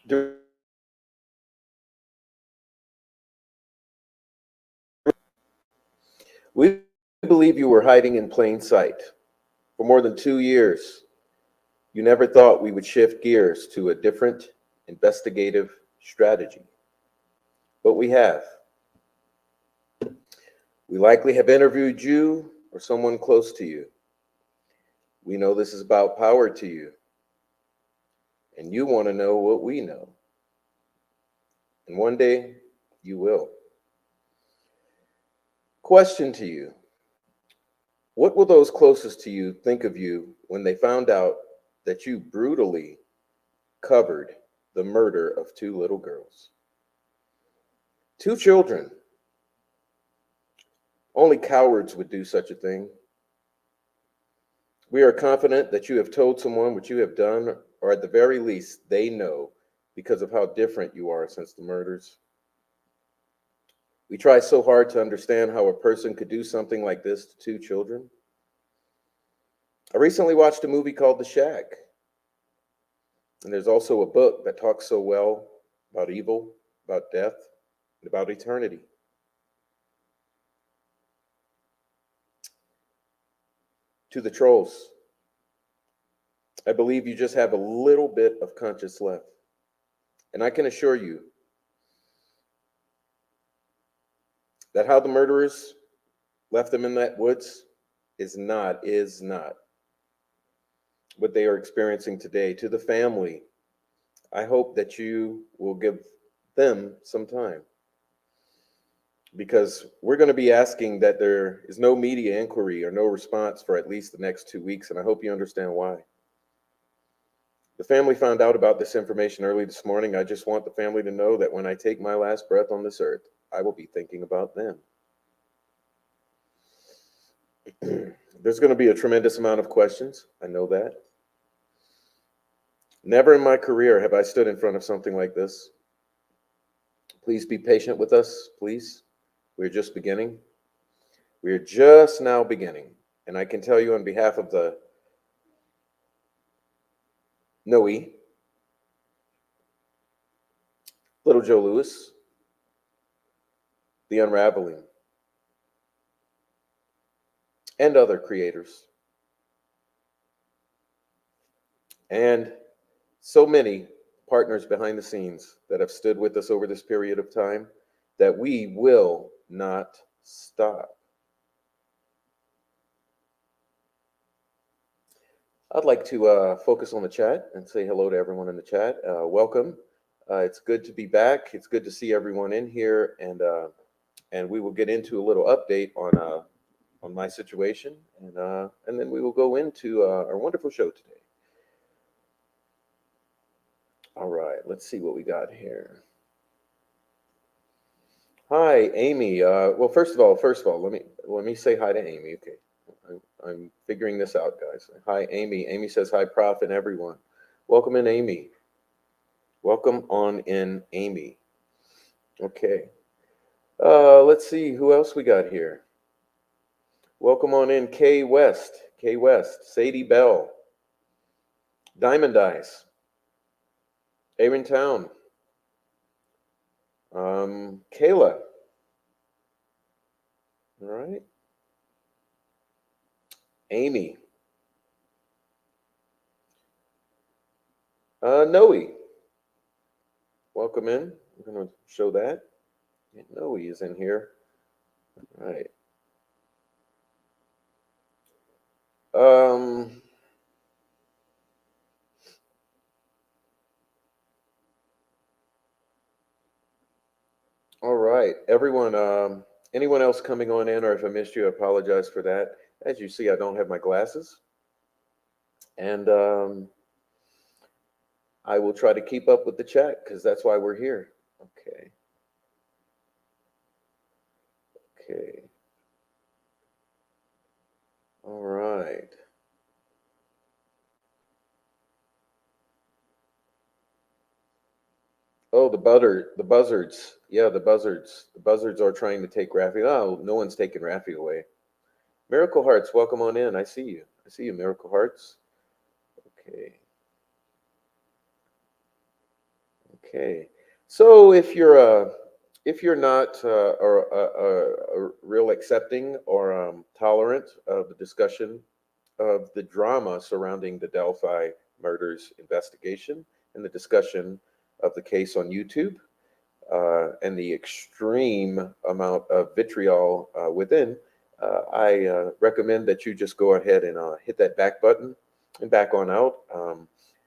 Do we believe you were hiding in plain sight for more than 2 years? You never thought we would shift gears to a different investigative strategy, but we have. We likely have interviewed you or someone close to you. We know this is about power to you, and you want to know what we know. And one day you will. Question to you: what will those closest to you think of you when they found out that you brutally covered the murder of two little girls? Two children. Only cowards would do such a thing. We are confident that you have told someone what you have done, or at the very least, they know because of how different you are since the murders. We try so hard to understand how a person could do something like this to two children. I recently watched a movie called The Shack, and there's also a book that talks so well about evil, about death, and about eternity. To the trolls, I believe you just have a little bit of conscience left. And I can assure you that how the murderers left them in that woods is not what they are experiencing today. To the family, I hope that you will give them some time, because we're going to be asking that there is no media inquiry or no response for at least the next 2 weeks, and I hope you understand why. The family found out about this information early this morning. I just want the family to know that when I take my last breath on this earth, I will be thinking about them. There's going to be a tremendous amount of questions. I know that. Never in my career have I stood in front of something like this. Please be patient with us, please. We're just beginning. We're just now beginning. And I can tell you on behalf of the Noe, Little Joe Lewis, The Unraveling, and other creators, and so many partners behind the scenes that have stood with us over this period of time, that we will not stop. I'd like to focus on the chat and say hello to everyone in the chat. Welcome. It's good to be back. It's good to see everyone in here, and we will get into a little update on my situation, and then we will go into our wonderful show today. All right, let's see what we got here. Hi, Amy. Well, first of all, let me say hi to Amy. Okay, I'm figuring this out, guys. Hi, Amy. Amy says hi, Prof, and everyone. Welcome in, Amy. Welcome on in, Amy. Okay. Let's see who else we got here. Welcome on in, Kay West. Kay West. Sadie Bell. Diamond Eyes. Aaron Town. Kayla. All right. Amy. Noe. Welcome in. I'm going to show that. Noe is in here. All right. All right, everyone. Anyone else coming on in, or if I missed you, I apologize for that. As you see, I don't have my glasses, and I will try to keep up with the chat because that's why we're here. Okay. Okay. All right. Oh, the buzzards. Yeah, the buzzards. The buzzards are trying to take Rafi. Oh, no one's taking Rafi away. Miracle Hearts, welcome on in. I see you. I see you, Miracle Hearts. Okay. Okay. So if you're not real accepting or tolerant of the discussion of the drama surrounding the Delphi murders investigation and the discussion of the case on YouTube, and the extreme amount of vitriol within, I recommend that you just go ahead and hit that back button and back on out.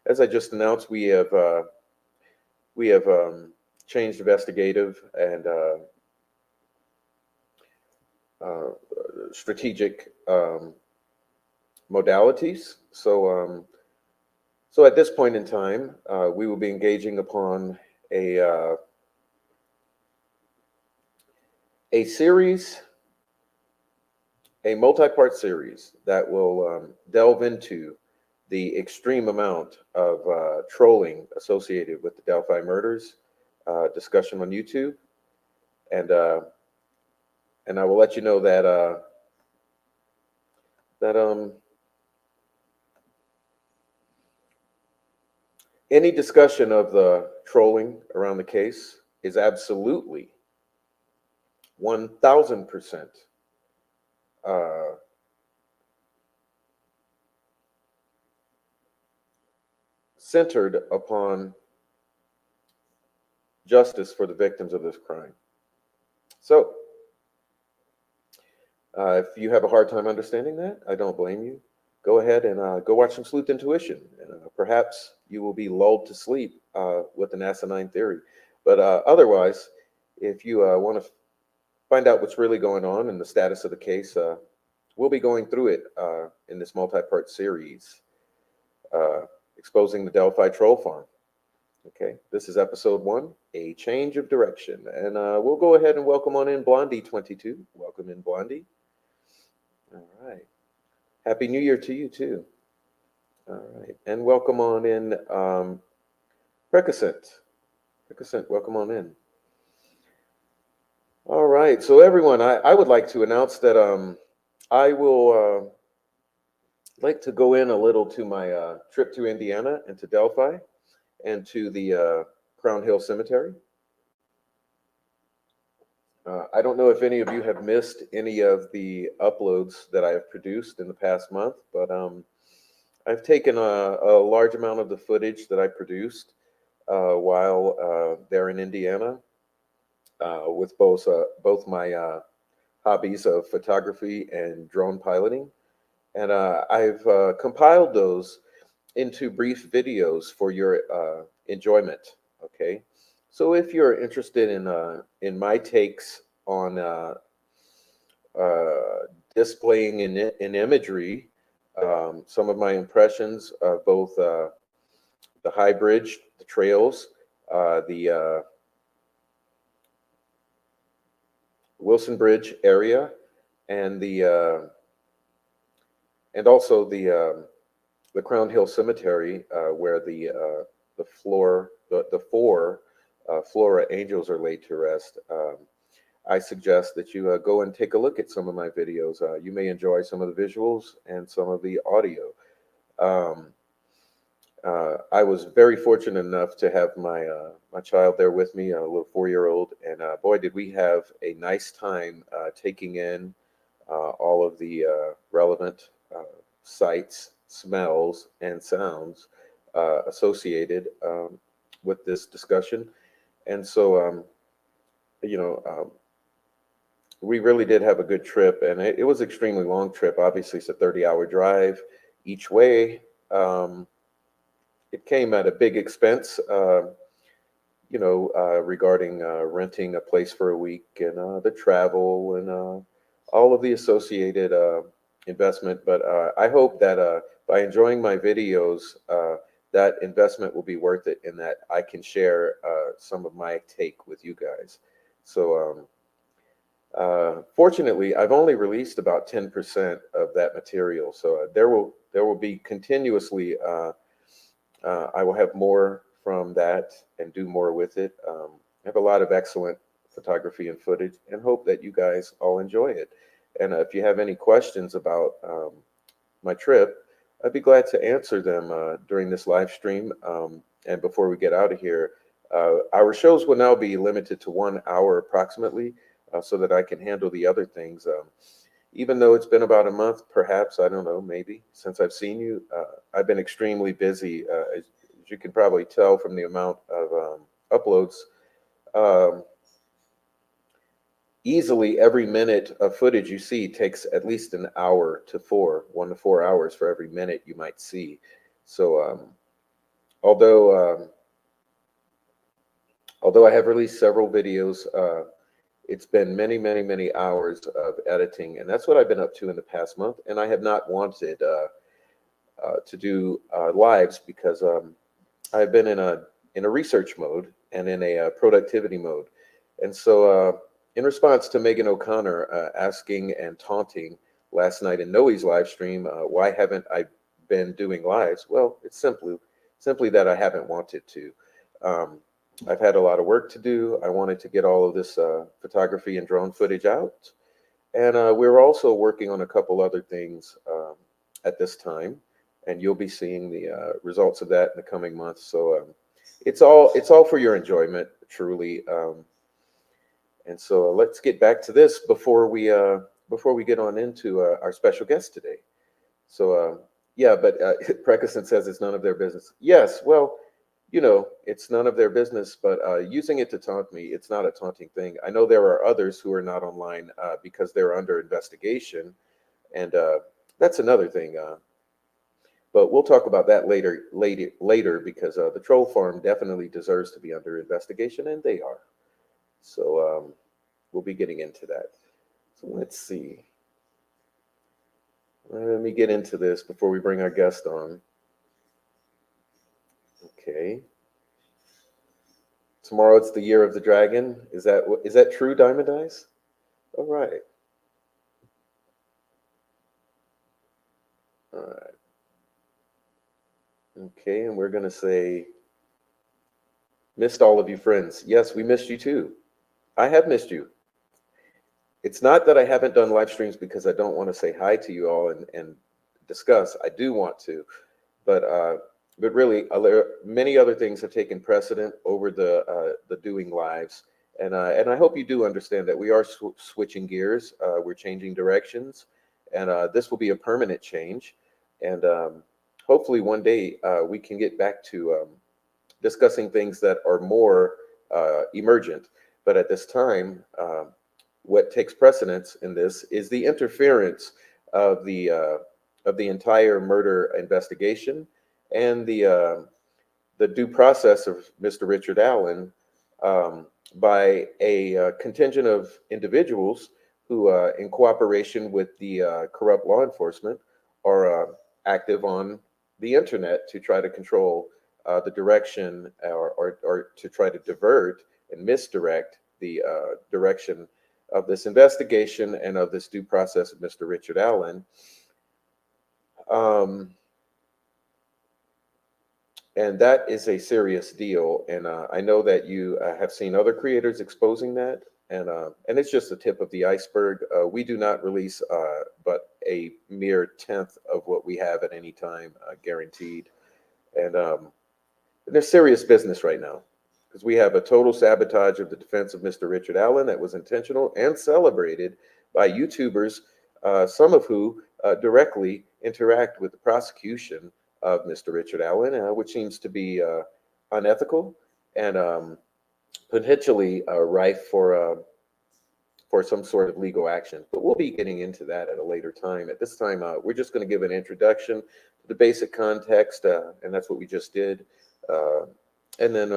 As I just announced, we have changed investigative and uh, strategic modalities. So at this point in time, we will be engaging upon a series, a multi-part series that will delve into the extreme amount of trolling associated with the Delphi murders, discussion on YouTube, and uh, and I will let you know that that any discussion of the trolling around the case is absolutely 1,000% uh, centered upon justice for the victims of this crime. So, if you have a hard time understanding that, I don't blame you. Go ahead and go watch some Sleuth Intuition, and perhaps you will be lulled to sleep with an asinine theory. But otherwise, if you want to find out what's really going on and the status of the case, we'll be going through it in this multi-part series, uh, exposing the Delphi troll farm. Okay, this is episode 1, A Change of Direction. And we'll go ahead and welcome on in Blondie22. Welcome in, Blondie. All right. Happy New Year to you, too. All right. And welcome on in Precascent. Precascent, welcome on in. All right. So, everyone, I would like to announce that I will like to go in a little to my trip to Indiana and to Delphi and to the Crown Hill Cemetery. I don't know if any of you have missed any of the uploads that I have produced in the past month, but I've taken a large amount of the footage that I produced while there in Indiana with both my hobbies of photography and drone piloting. And I've compiled those into brief videos for your enjoyment. Okay, so if you're interested in my takes on uh, displaying in imagery some of my impressions of both the high bridge, the trails, the Wilson Bridge area, and also the Crown Hill Cemetery, where the four Flora angels are laid to rest. I suggest that you go and take a look at some of my videos. You may enjoy some of the visuals and some of the audio. Um, I was very fortunate enough to have my child there with me, a little 4-year-old, and boy, did we have a nice time taking in all of the relevant sights, smells, and sounds associated with this discussion. And so, you know, we really did have a good trip, and it was an extremely long trip. Obviously, it's a 30-hour drive each way. It came at a big expense, regarding renting a place for a week and the travel and all of the associated investment. But I hope that by enjoying my videos, that investment will be worth it and that I can share some of my take with you guys. So, fortunately, I've only released about 10% of that material. So there will be continuously. I will have more from that and do more with it. I have a lot of excellent photography and footage, and hope that you guys all enjoy it. And if you have any questions about my trip, I'd be glad to answer them during this live stream. And before we get out of here, Our shows will now be limited to 1 hour approximately, so that I can handle the other things. Even though it's been about a month, perhaps, I don't know, maybe, since I've seen you, I've been extremely busy. As you can probably tell from the amount of uploads, um, easily every minute of footage you see takes at least an hour to 1 to 4 hours for every minute you might see. So, although although I have released several videos, it's been many, many, many hours of editing, and that's what I've been up to in the past month. And I have not wanted to do lives because I've been in a research mode and in a productivity mode. And so, in response to Megan O'Connor asking and taunting last night in Noe's live stream, why haven't I been doing lives? Well, it's simply that I haven't wanted to. Um, I've had a lot of work to do. I wanted to get all of this photography and drone footage out. And we're also working on a couple other things at this time. And you'll be seeing the results of that in the coming months. So it's all for your enjoyment, truly. And so let's get back to this before we get on into our special guest today. So yeah, but Preckerson says it's none of their business. Yes, well, it's none of their business, but using it to taunt me, it's not a taunting thing. I know there are others who are not online because they're under investigation, and that's another thing. But we'll talk about that later, because the troll farm definitely deserves to be under investigation, and they are. So we'll be getting into that. So let's see. Let me get into this before we bring our guest on. Okay. Tomorrow it's the year of the dragon. Is that true, Diamond Eyes? All right. All right. Okay, and we're gonna say, missed all of you friends. Yes, we missed you too. I have missed you. It's not that I haven't done live streams because I don't want to say hi to you all and discuss. I do want to, but really, many other things have taken precedent over the doing lives, and I hope you do understand that we are switching gears. We're changing directions, and this will be a permanent change, and hopefully one day we can get back to discussing things that are more emergent. But at this time, what takes precedence in this is the interference of the entire murder investigation and the due process of Mr. Richard Allen by a contingent of individuals who, in cooperation with the corrupt law enforcement, are active on the internet to try to control the direction or to try to divert and misdirect the direction of this investigation and of this due process of Mr. Richard Allen. And that is a serious deal. And I know that you have seen other creators exposing that. And it's just the tip of the iceberg. We do not release but a mere tenth of what we have at any time, guaranteed. And there's serious business right now, because we have a total sabotage of the defense of Mr. Richard Allen that was intentional and celebrated by YouTubers, some of who directly interact with the prosecution of Mr. Richard Allen, which seems to be unethical and potentially rife for some sort of legal action. But we'll be getting into that at a later time. At this time, we're just going to give an introduction to the basic context, and that's what we just did. And then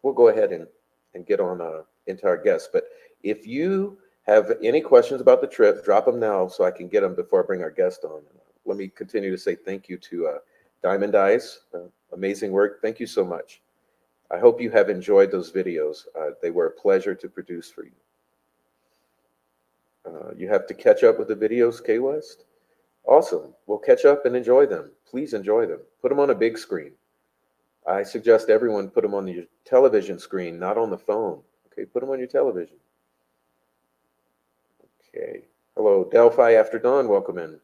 we'll go ahead and get on into our guests. But if you have any questions about the trip, drop them now so I can get them before I bring our guest on. Let me continue to say thank you to Diamond Eyes. Amazing work. Thank you so much. I hope you have enjoyed those videos. They were a pleasure to produce for you. You have to catch up with the videos, K West? Awesome. Well, catch up and enjoy them. Please enjoy them. Put them on a big screen. I suggest everyone put them on your television screen, not on the phone. Okay, put them on your television. Okay. Hello, Delphi After Dawn. Welcome in.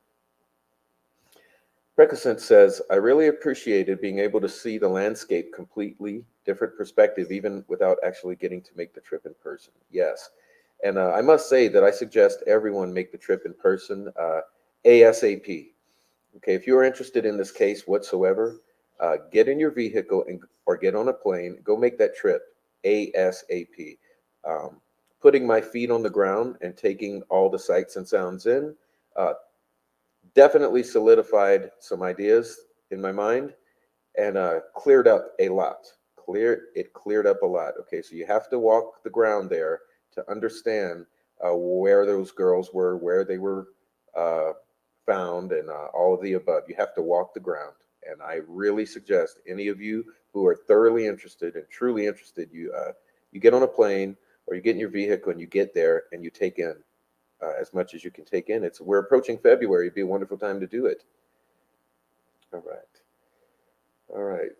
Precascent says, I really appreciated being able to see the landscape completely different perspective, even without actually getting to make the trip in person. Yes. And I must say that I suggest everyone make the trip in person ASAP. Okay, if you're interested in this case whatsoever, get in your vehicle or get on a plane, go make that trip ASAP. Um, Putting my feet on the ground and taking all the sights and sounds in uh, definitely solidified some ideas in my mind and cleared up a lot. It cleared up a lot. Okay, so you have to walk the ground there to understand where those girls were, where they were uh, found, and all of the above. You have to walk the ground, and I really suggest any of you who are thoroughly interested and truly interested, you get on a plane or you get in your vehicle and you get there and you take in as much as you can take in. We're approaching February. It'd be a wonderful time to do it. All right. All right.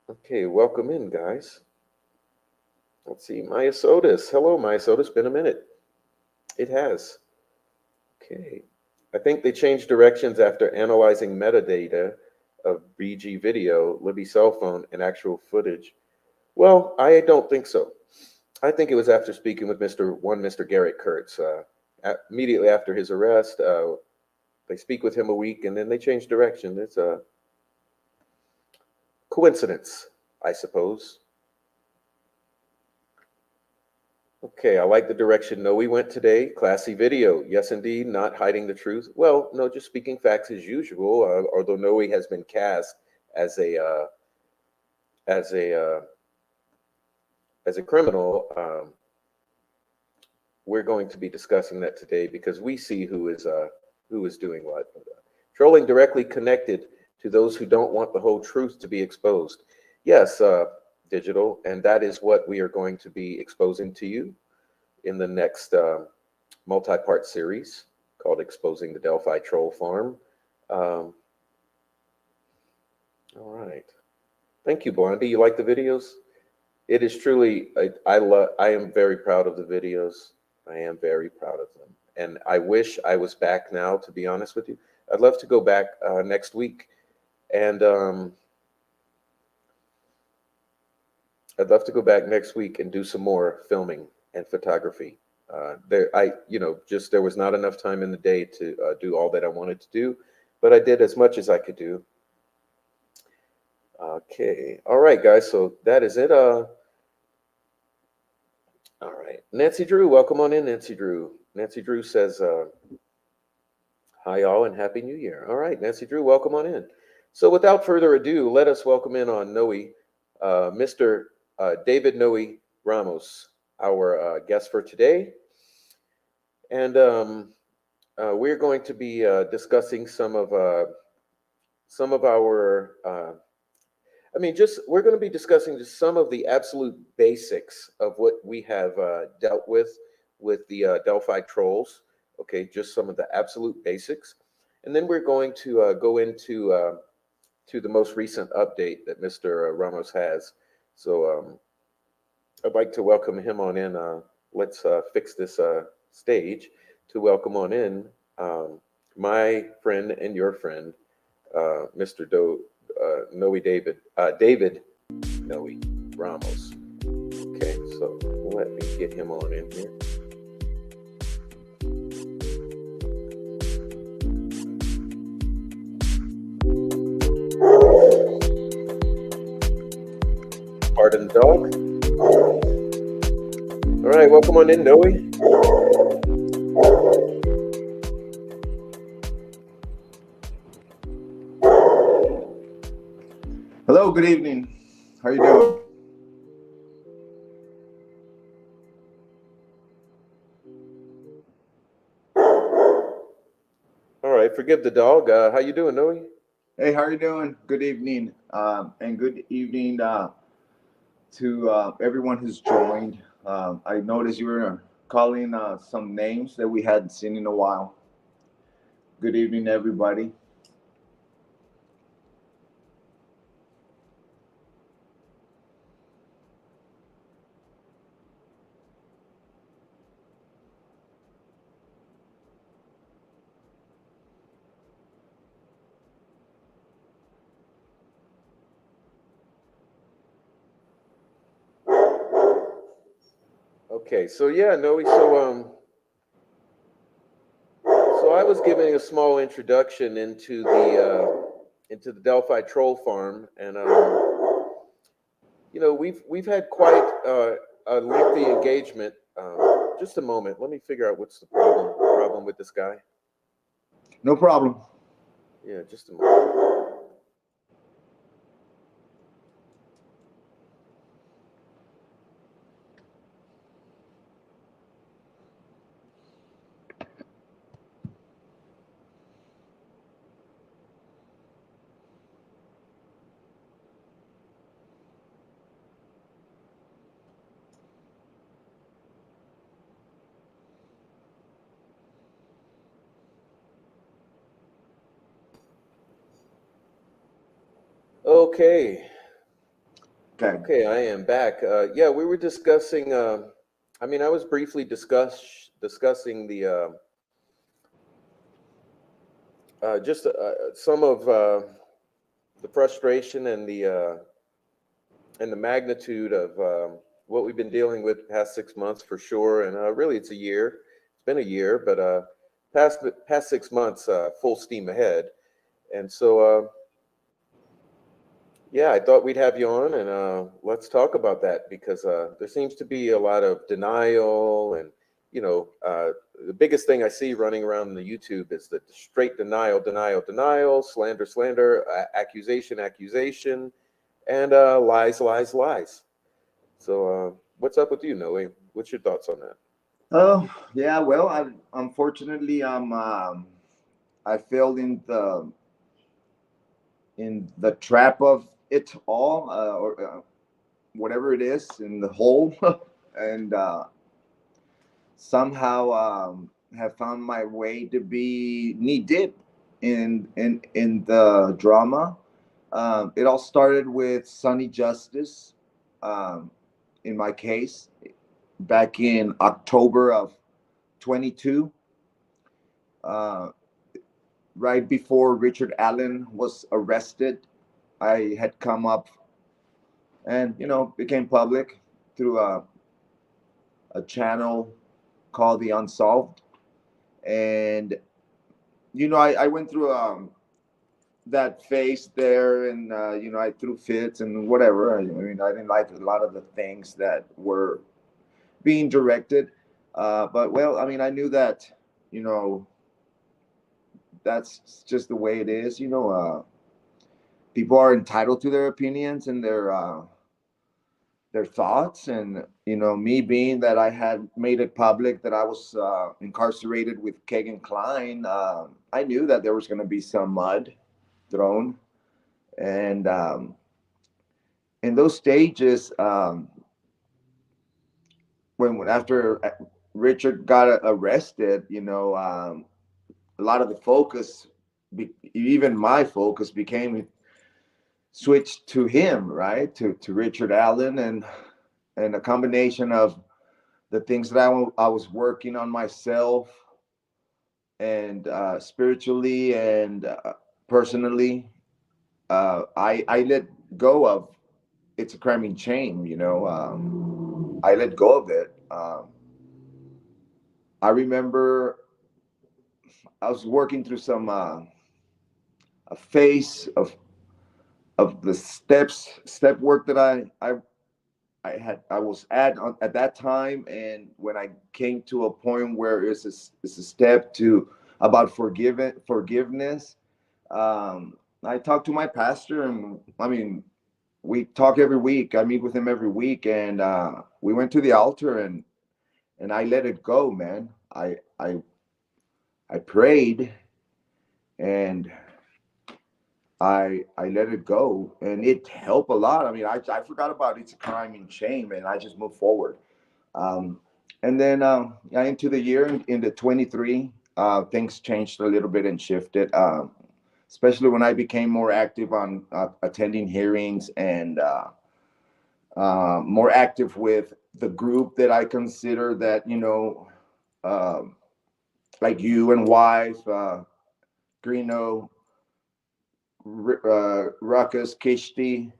Okay, welcome in, guys. Let's see, Maya Sotis. Hello, Maya Sotis. Been a minute. It has. Okay. I think they changed directions after analyzing metadata of BG video, Libby cell phone, and actual footage. Well, I don't think so. I think it was after speaking with Mr. Garrett Kurtz. Immediately after his arrest, they speak with him a week, and then they change direction. It's a coincidence, I suppose. Okay, I like the direction Noe went today. Classy video. Yes, indeed, not hiding the truth. Well, no, just speaking facts as usual. Although Noe has been cast as as a uh, as a criminal, we're going to be discussing that today because we see who is doing what. Trolling directly connected to those who don't want the whole truth to be exposed. Yes, digital, and that is what we are going to be exposing to you in the next multi-part series called Exposing the Delphi Troll Farm. All right. Thank you, Blondie. You like the videos? It is truly, I am very proud of the videos. I am very proud of them. And I wish I was back now, to be honest with you. I'd love to go back next week. And I'd love to go back next week and do some more filming and photography. There was not enough time in the day to do all that I wanted to do, but I did as much as I could do. Okay, all right, guys. So that is it. All right, Nancy Drew, welcome on in, Nancy Drew. Nancy Drew says, "Hi, y'all, and Happy New Year." All right, Nancy Drew, welcome on in. So without further ado, let us welcome in on Noe, Mr. David Noe Ramos, our guest for today. And we're going to be discussing some of our, we're going to be discussing just some of the absolute basics of what we have dealt with the Delphi trolls. Okay, just some of the absolute basics. And then we're going to go into to the most recent update that Mr. Ramos has. So I'd like to welcome him on in. Let's fix this stage to welcome on in my friend and your friend, Mr. Noe David Noe Ramos. Okay, so let me get him on in here. Pardon the dog. All right, welcome on in, Noe. Hello, good evening. How are you doing? All right, forgive the dog. How you doing, Noe? Hey, how are you doing? Good evening, and good evening to everyone who's joined. I noticed you were calling some names that we hadn't seen in a while. Good evening, everybody. Okay, so yeah, Noe, so I was giving a small introduction into the Delphi troll farm, and we've had quite a lengthy engagement. Just a moment, let me figure out what's the problem with this guy. No problem. Yeah, just a moment. Okay. Okay. Okay, I am back. Yeah, we were discussing. I was briefly discussing just some of the frustration and the magnitude of what we've been dealing with the past 6 months for sure, and really it's a year. It's been a year, but past 6 months, full steam ahead. And so, yeah, I thought we'd have you on, and let's talk about that because there seems to be a lot of denial, and the biggest thing I see running around in the YouTube is the straight denial, denial, denial, slander, slander, accusation, accusation, and lies, lies, lies. So, what's up with you, Noe? What's your thoughts on that? Oh, yeah. Well, unfortunately, I fell in the trap of it all, or whatever it is, in the hole, and somehow have found my way to be knee deep in the drama. It all started with Sunny Justice, um, in my case, back in October of 22, uh, right before Richard Allen was arrested. I had come up and became public through a channel called The Unsolved, and I went through that phase there, and I threw fits and whatever. I mean, I didn't like a lot of the things that were being directed, but well, I mean, I knew that you know that's just the way it is. People are entitled to their opinions and their thoughts, and me being that I had made it public that I was incarcerated with Kagan Klein, I knew that there was going to be some mud thrown, and in those stages, when after Richard got arrested, a lot of the focus, even my focus, became switched to him, right? To Richard Allen, and a combination of the things that I was working on myself, and spiritually and personally. I let go of It's a Crime in Shame. I let go of it. I remember I was working through some a phase of the step work that I was at that time, and when I came to a point where it's a step to about forgiveness. I talked to my pastor, and I mean, we talk every week. I meet with him every week, and we went to the altar, and I let it go, man. I prayed, and I let it go, and it helped a lot. I mean, I forgot about It's a Crime in Shame, and I just moved forward. Um, and then into the year, into 23, things changed a little bit and shifted, especially when I became more active on attending hearings, and more active with the group that I consider that, um, like you and wife, Greeno, Ruckus, Kishti.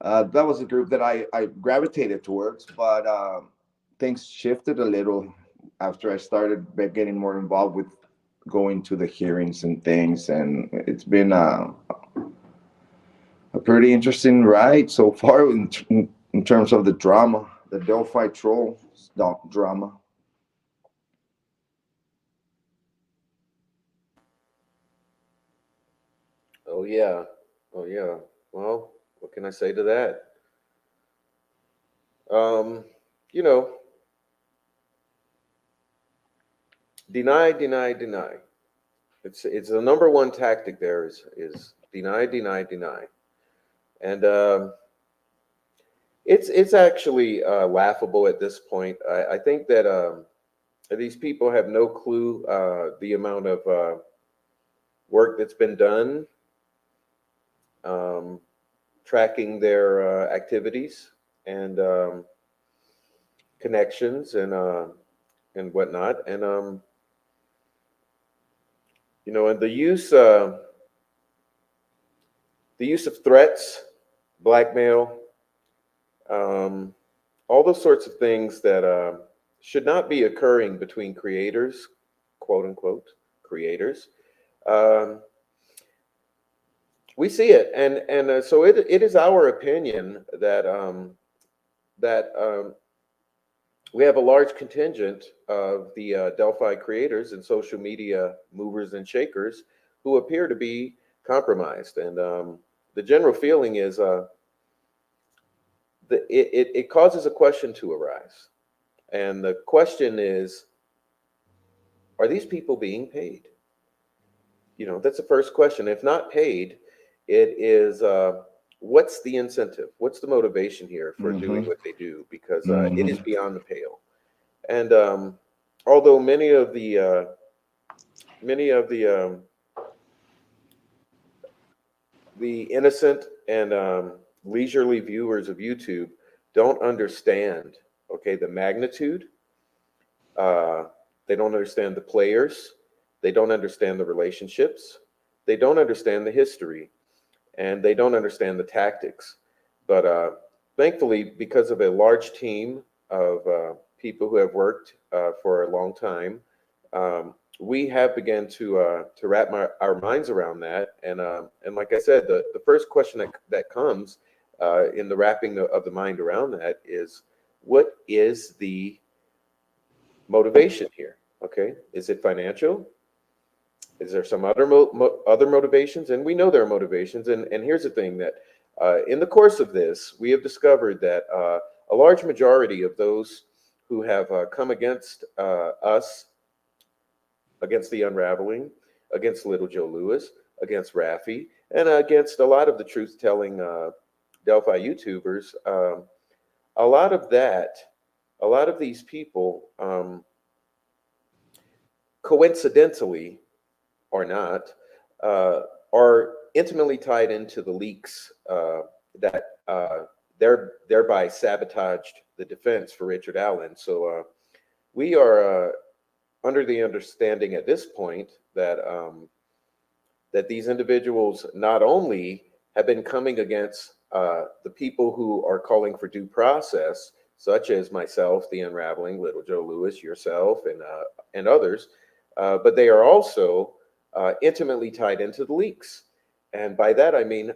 That was a group that I gravitated towards, but things shifted a little after I started getting more involved with going to the hearings and things, and it's been a pretty interesting ride so far in terms of the drama, the Delphi troll drama. Oh yeah. Oh yeah. Well, what can I say to that? Um, you know, deny, deny, deny. It's the number one tactic there is deny, deny, deny. And it's actually laughable at this point. I think that these people have no clue the amount of work that's been done um, tracking their activities and connections and whatnot. And and the use of threats, blackmail, um, all those sorts of things that should not be occurring between creators, quote unquote creators. Um, we see it, and so it is our opinion that we have a large contingent of the Delphi creators and social media movers and shakers who appear to be compromised, and the general feeling is it causes a question to arise, and the question is, are these people being paid? That's the first question. If not paid, it is what's the incentive? What's the motivation here for doing Mm-hmm. what they do? Because it is Mm-hmm. beyond the pale. And although many of the innocent and leisurely viewers of YouTube don't understand, okay, the magnitude. Uh, they don't understand the players. They don't understand the relationships. They don't understand the history, and they don't understand the tactics. But thankfully, because of a large team of people who have worked for a long time, we have begun to wrap our minds around that. And like I said, the first question that comes in the wrapping of the mind around that is, what is the motivation here? Okay, is it financial? Is there some other motivations? And we know there are motivations. And here's the thing, that in the course of this, we have discovered that a large majority of those who have come against us, against the unraveling, against Little Joe Lewis, against Raffi, and against a lot of the truth-telling Delphi YouTubers, a lot of that, a lot of these people, coincidentally or not, uh, are intimately tied into the leaks that thereby sabotaged the defense for Richard Allen. So we are under the understanding at this point that that these individuals not only have been coming against the people who are calling for due process, such as myself, the Unraveling, Little Joe Lewis, yourself, and others, but they are also intimately tied into the leaks. And by that I mean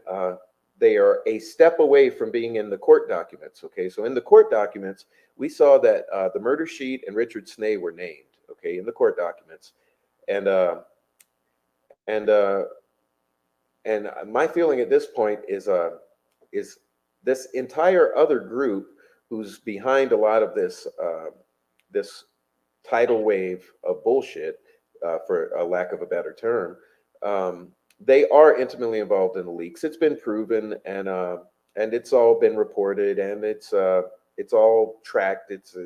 they are a step away from being in the court documents. Okay, so in the court documents, we saw that the murder sheet and Richard Snay were named. Okay, in the court documents, and and uh, and my feeling at this point is this entire other group who's behind a lot of this tidal wave of bullshit, for a lack of a better term. They are intimately involved in the leaks. It's been proven, and it's all been reported, and it's all tracked. It's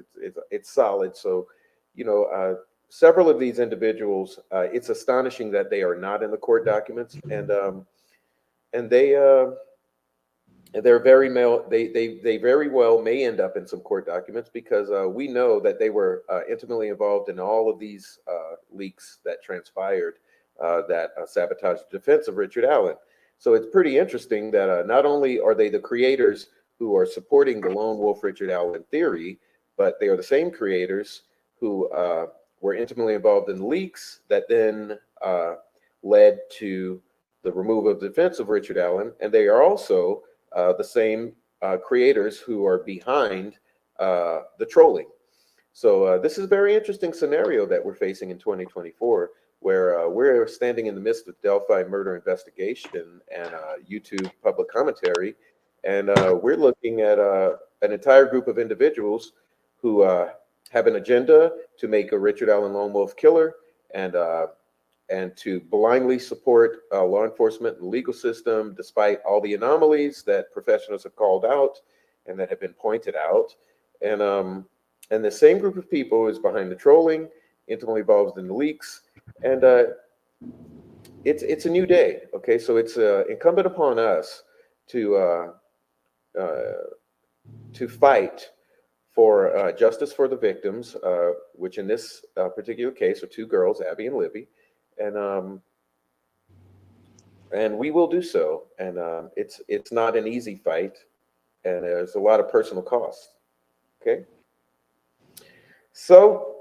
solid. So, several of these individuals, it's astonishing that they are not in the court documents, and they're very male. They very well may end up in some court documents, because we know that they were intimately involved in all of these leaks that transpired that sabotaged the defense of Richard Allen. So it's pretty interesting that not only are they the creators who are supporting the lone wolf Richard Allen theory, but they are the same creators who were intimately involved in leaks that then led to the removal of the defense of Richard Allen, and they are also the same creators who are behind the trolling. So this is a very interesting scenario that we're facing in 2024, where we're standing in the midst of Delphi murder investigation and YouTube public commentary, and we're looking at an entire group of individuals who have an agenda to make a Richard Allen lone wolf killer, and to blindly support law enforcement and legal system, despite all the anomalies that professionals have called out and that have been pointed out. And the same group of people is behind the trolling, intimately involved in the leaks, and it's a new day. Okay, so it's incumbent upon us to fight for justice for the victims, which in this particular case are two girls, Abby and Libby, and we will do so. And it's not an easy fight, and there's a lot of personal cost. Okay. So,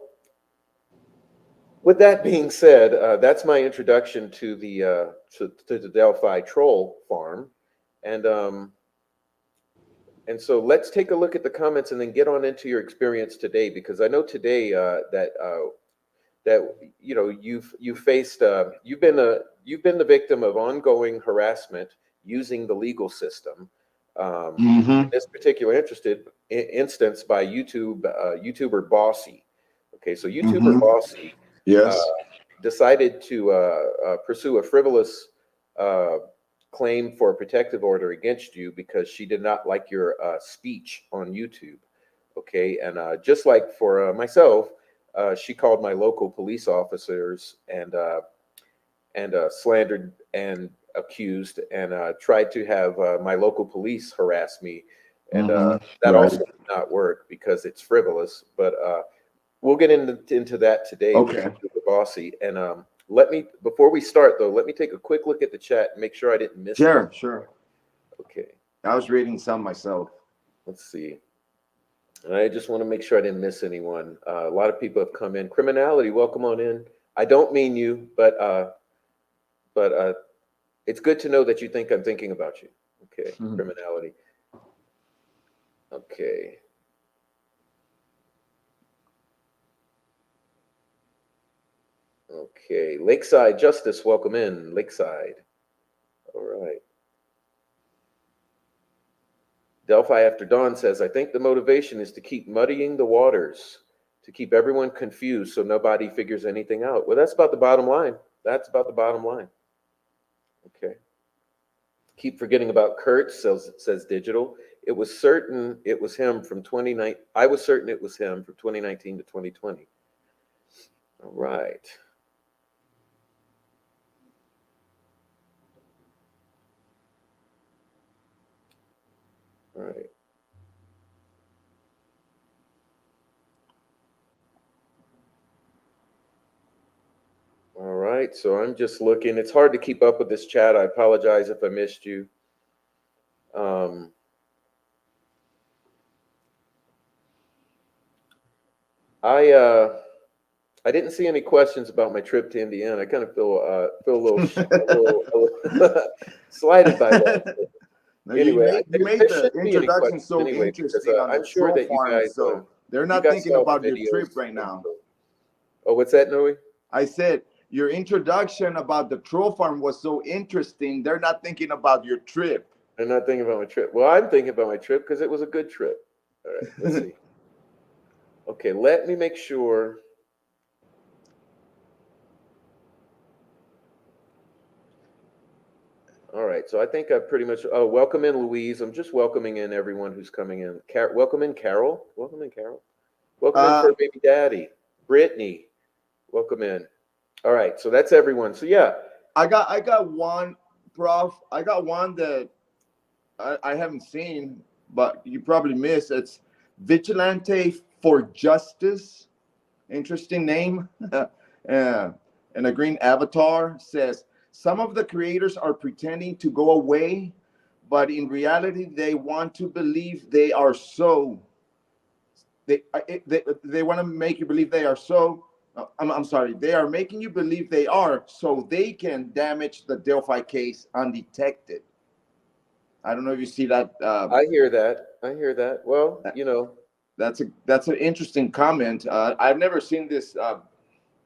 with that being said, that's my introduction to the Delphi troll farm, and so let's take a look at the comments and then get on into your experience today, because I know today that you know you've faced you've been the victim of ongoing harassment using the legal system. In this particular instance by YouTuber Bossy. Okay, so YouTuber Bossy decided to pursue a frivolous claim for a protective order against you because she did not like your speech on YouTube. Okay, and just like for myself, she called my local police officers and slandered and accused and tried to have my local police harass me, and that also did not work because it's frivolous. But we'll get into that today with the Bossy. And before we start though, let me take a quick look at the chat and make sure I didn't miss it. Sure. Okay. I was reading some myself. Let's see. And I just want to make sure I didn't miss anyone. A lot of people have come in. Criminality, welcome on in. I don't mean you, but it's good to know that you think I'm thinking about you. Okay, criminality. Okay. Okay, Lakeside Justice, welcome in, Lakeside. All right. Delphi After Dawn says, I think the motivation is to keep muddying the waters, to keep everyone confused so nobody figures anything out. Well, that's about the bottom line. That's about the bottom line. Okay. Keep forgetting about Kurt, says Digital. It was certain it was him from 2019. I was certain it was him from 2019 to 2020. All right. All right. All right, so I'm just looking. It's hard to keep up with this chat. I apologize if I missed you. I didn't see any questions about my trip to Indiana. I kind of feel a little slighted by that. No, Anyway, you made there the shouldn't be any introduction questions so anyway, because interesting on I'm the sure troll that you farm, guys so they're you not guys thinking saw the about your videos. trip right now. Oh, what's that, Noe? I said your introduction about the troll farm was so interesting. They're not thinking about your trip. I'm not thinking about my trip. Well, I'm thinking about my trip because it was a good trip. All right, let's see. Okay, let me make sure. All right, so I think I pretty much. Oh, welcome in, Louise. I'm just welcoming in everyone who's coming in. Welcome in, Carol. Welcome in, Carol. Welcome in, Fur Baby Daddy. Brittany, welcome in. All right, so that's everyone. So yeah, I got one, Prof. I got one that I haven't seen, but you probably missed. It's Vigilante for Justice. Interesting name. And a green avatar says, some of the creators are pretending to go away, but in reality, they want to believe they are so. they want to make you believe they are so. I'm sorry. They are making you believe they are, so they can damage the Delphi case undetected. I don't know if you see that. I hear that. I hear that. Well, That's an interesting comment. I've never seen this.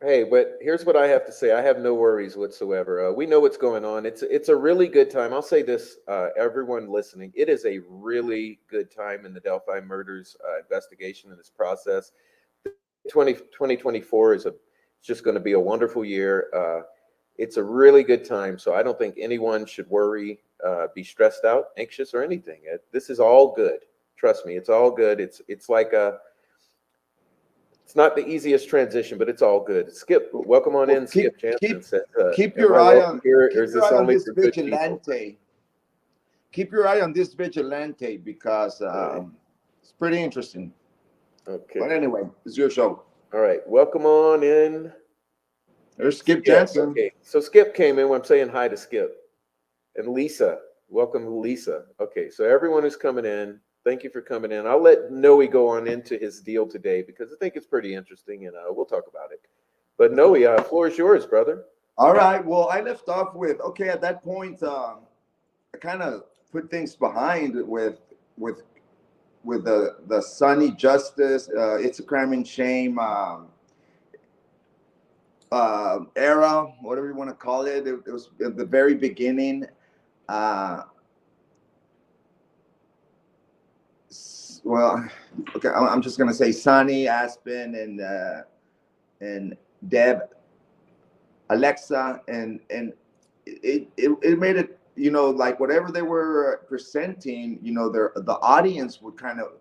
hey, but here's what I have to say. I have no worries whatsoever. We know what's going on. It's a really good time. I'll say this, everyone listening, it is a really good time in the Delphi murders investigation in this process. 2024 is it's just going to be a wonderful year. It's a really good time, so I don't think anyone should worry, be stressed out, anxious, or anything. This is all good. Trust me, it's all good. It's like it's not the easiest transition, but it's all good. Skip, welcome on Well, in. Skip Jansen says, keep "Am your I eye welcome on here, or keep is your this eye on only this for good people?" vigilante. Keep your eye on this vigilante because Right. it's pretty interesting. Okay. But anyway, it's your show. All right. Welcome on in. There's Skip Skip. Jansen. Okay. So Skip came in when I'm saying hi to Skip. And Lisa. Welcome, Lisa. Okay. So everyone who's coming in, thank you for coming in. I'll let Noe go on into his deal today because I think it's pretty interesting and we'll talk about it. But Noe, floor is yours, brother. All right. Well, I left off with okay. At that point, I kind of put things behind with the Sunny Justice. It's a crime and shame era, whatever you want to call it. It was at the very beginning. Uh, well, okay. I'm just gonna say Sunny, Aspen, and Deb, Alexa, and it made it, like whatever they were presenting, the audience would kind of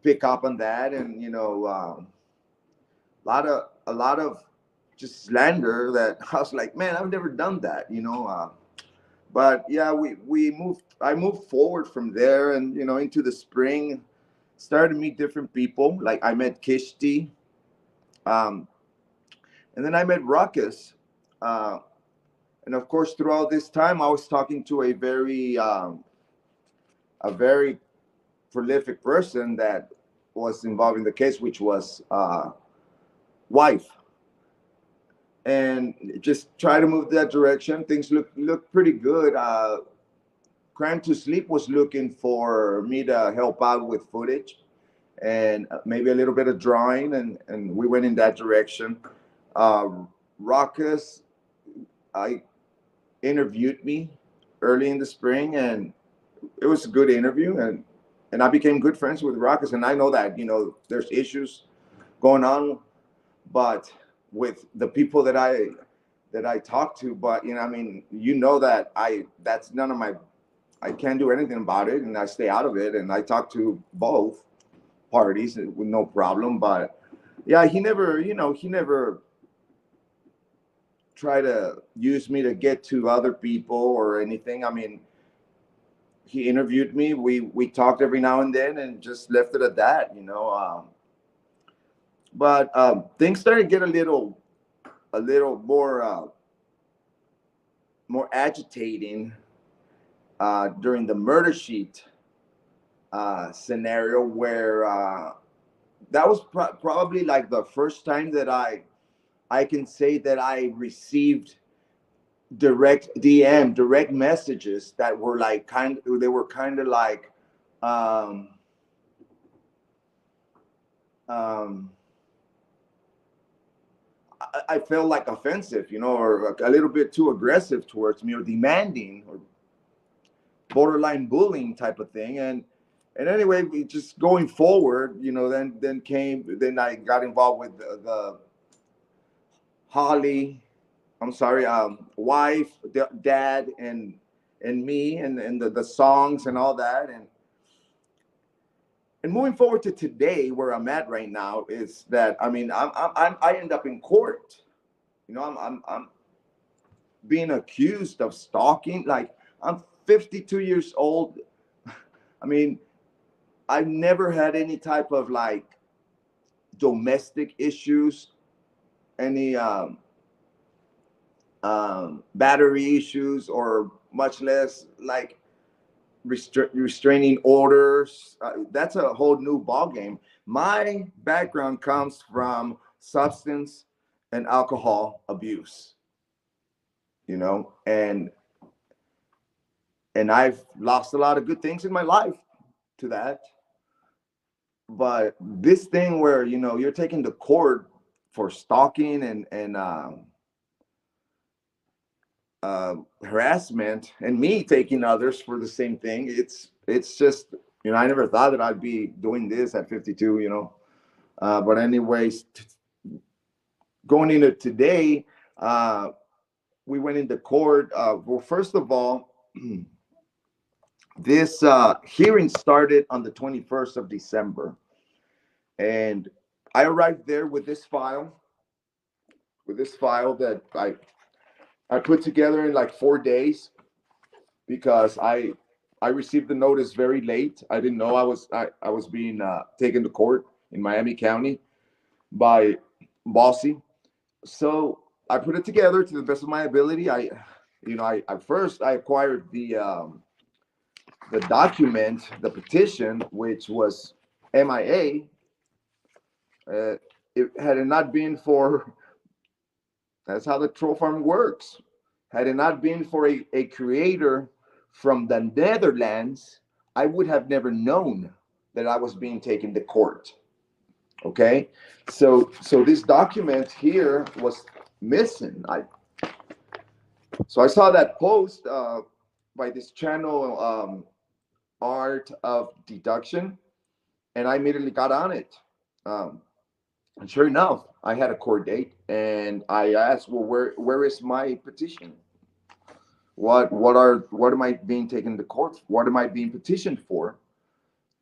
pick up on that, and a lot of just slander that I was like, man, I've never done that, but yeah, I moved forward from there, and into the spring, started to meet different people. Like I met Kishti, um, and then I met Ruckus. Uh, and of course, throughout this time, I was talking to a very prolific person that was involved in the case, which was wife, and just try to move that direction. Things look pretty good. Crime to Sleep was looking for me to help out with footage and maybe a little bit of drawing, and we went in that direction. Uh, Ruckus, I interviewed me early in the spring, and it was a good interview, and I became good friends with Ruckus. And I know that there's issues going on, but with the people that I talk to, but I mean, that that's none of my, I can't do anything about it, and I stay out of it, and I talk to both parties with no problem. But yeah, he never tried to use me to get to other people or anything. I mean, he interviewed me. We talked every now and then, and just left it at that. But things started to get a little more agitating during the murder sheet scenario, where that was probably like the first time that I can say that I received direct messages that were like they were kind of like um, um, I felt like offensive, or a little bit too aggressive towards me, or demanding, or borderline bullying type of thing. And anyway, just going forward, then I got involved with the Holly, I'm sorry, wife, dad, and me, and the songs and all that. And moving forward to today, where I'm at right now, is that, I mean, I end up in court. I'm being accused of stalking. Like, I'm 52 years old. I mean, I've never had any type of like domestic issues, any battery issues, or much less like restraining orders. That's a whole new ball game. My background comes from substance and alcohol abuse, and I've lost a lot of good things in my life to that. But this thing where you're taking the court for stalking and harassment, and me taking others for the same thing, it's just I never thought that I'd be doing this at 52. But anyways, going into today, we went into court. Well, first of all, this hearing started on the 21st of December, and I arrived there with this file that I put together in like 4 days, because I received the notice very late. I didn't know I was being taken to court in Miami County by Bossy. So I put it together to the best of my ability. I first I acquired the document, the petition, which was MIA. It had it not been for, that's how the troll farm works. Had it not been for a creator from the Netherlands, I would have never known that I was being taken to court. Okay, so this document here was missing. So I saw that post by this channel, Art of Deduction, and I immediately got on it. And sure enough, I had a court date, and I asked, well, where is my petition? What am I being taken to court? What am I being petitioned for?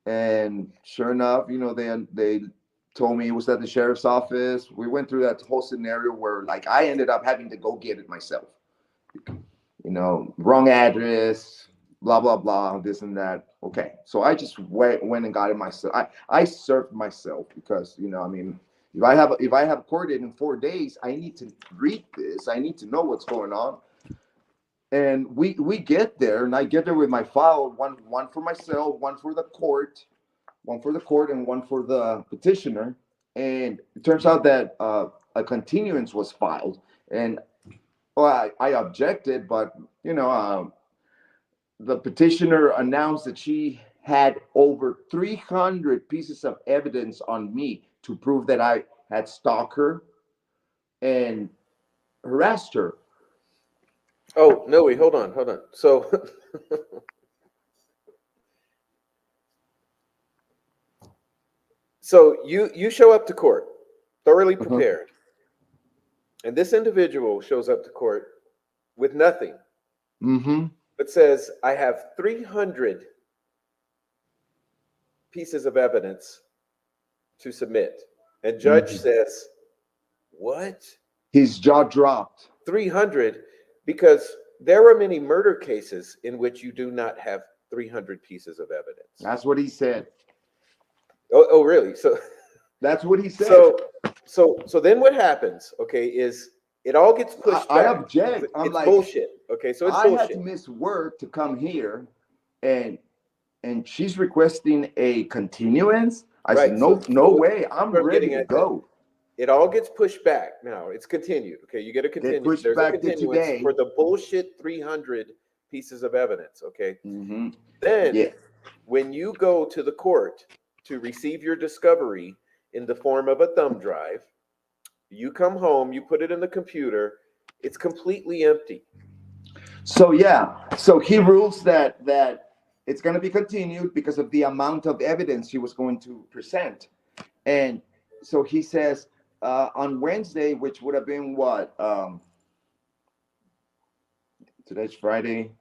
And sure enough, they told me it was at the sheriff's office. We went through that whole scenario where, like, I ended up having to go get it myself. Wrong address, blah blah blah, this and that. Okay, so I just went and got it myself. I served myself, because if I have a court date in 4 days, I need to read this. I need to know what's going on. And we get there, and I get there with my file, one for myself, one for the court, and one for the petitioner. And it turns out that a continuance was filed, and I objected, but the petitioner announced that she had over 300 pieces of evidence on me to prove that I had stalked her and harassed her. Oh, no, wait, hold on. So, so you show up to court thoroughly prepared, and this individual shows up to court with nothing, but says, I have 300 pieces of evidence to submit. And judge says, what? His jaw dropped. 300? Because there are many murder cases in which you do not have 300 pieces of evidence. That's what he said. Oh, really? So that's what he said. So then what happens? Okay, is it all gets pushed back. I object. It's like bullshit. Okay, so it's bullshit. I had to miss work to come here, and she's requesting a continuance. I said, no way. I'm ready to go. It all gets pushed back. Now it's continued. Okay, you get a continuance. There's a continuance for the bullshit 300 pieces of evidence. Okay. Then when you go to the court to receive your discovery in the form of a thumb drive, you come home, you put it in the computer, it's completely empty. So he rules that it's going to be continued because of the amount of evidence he was going to present. And so he says, on Wednesday, which would have been what? Today's Friday.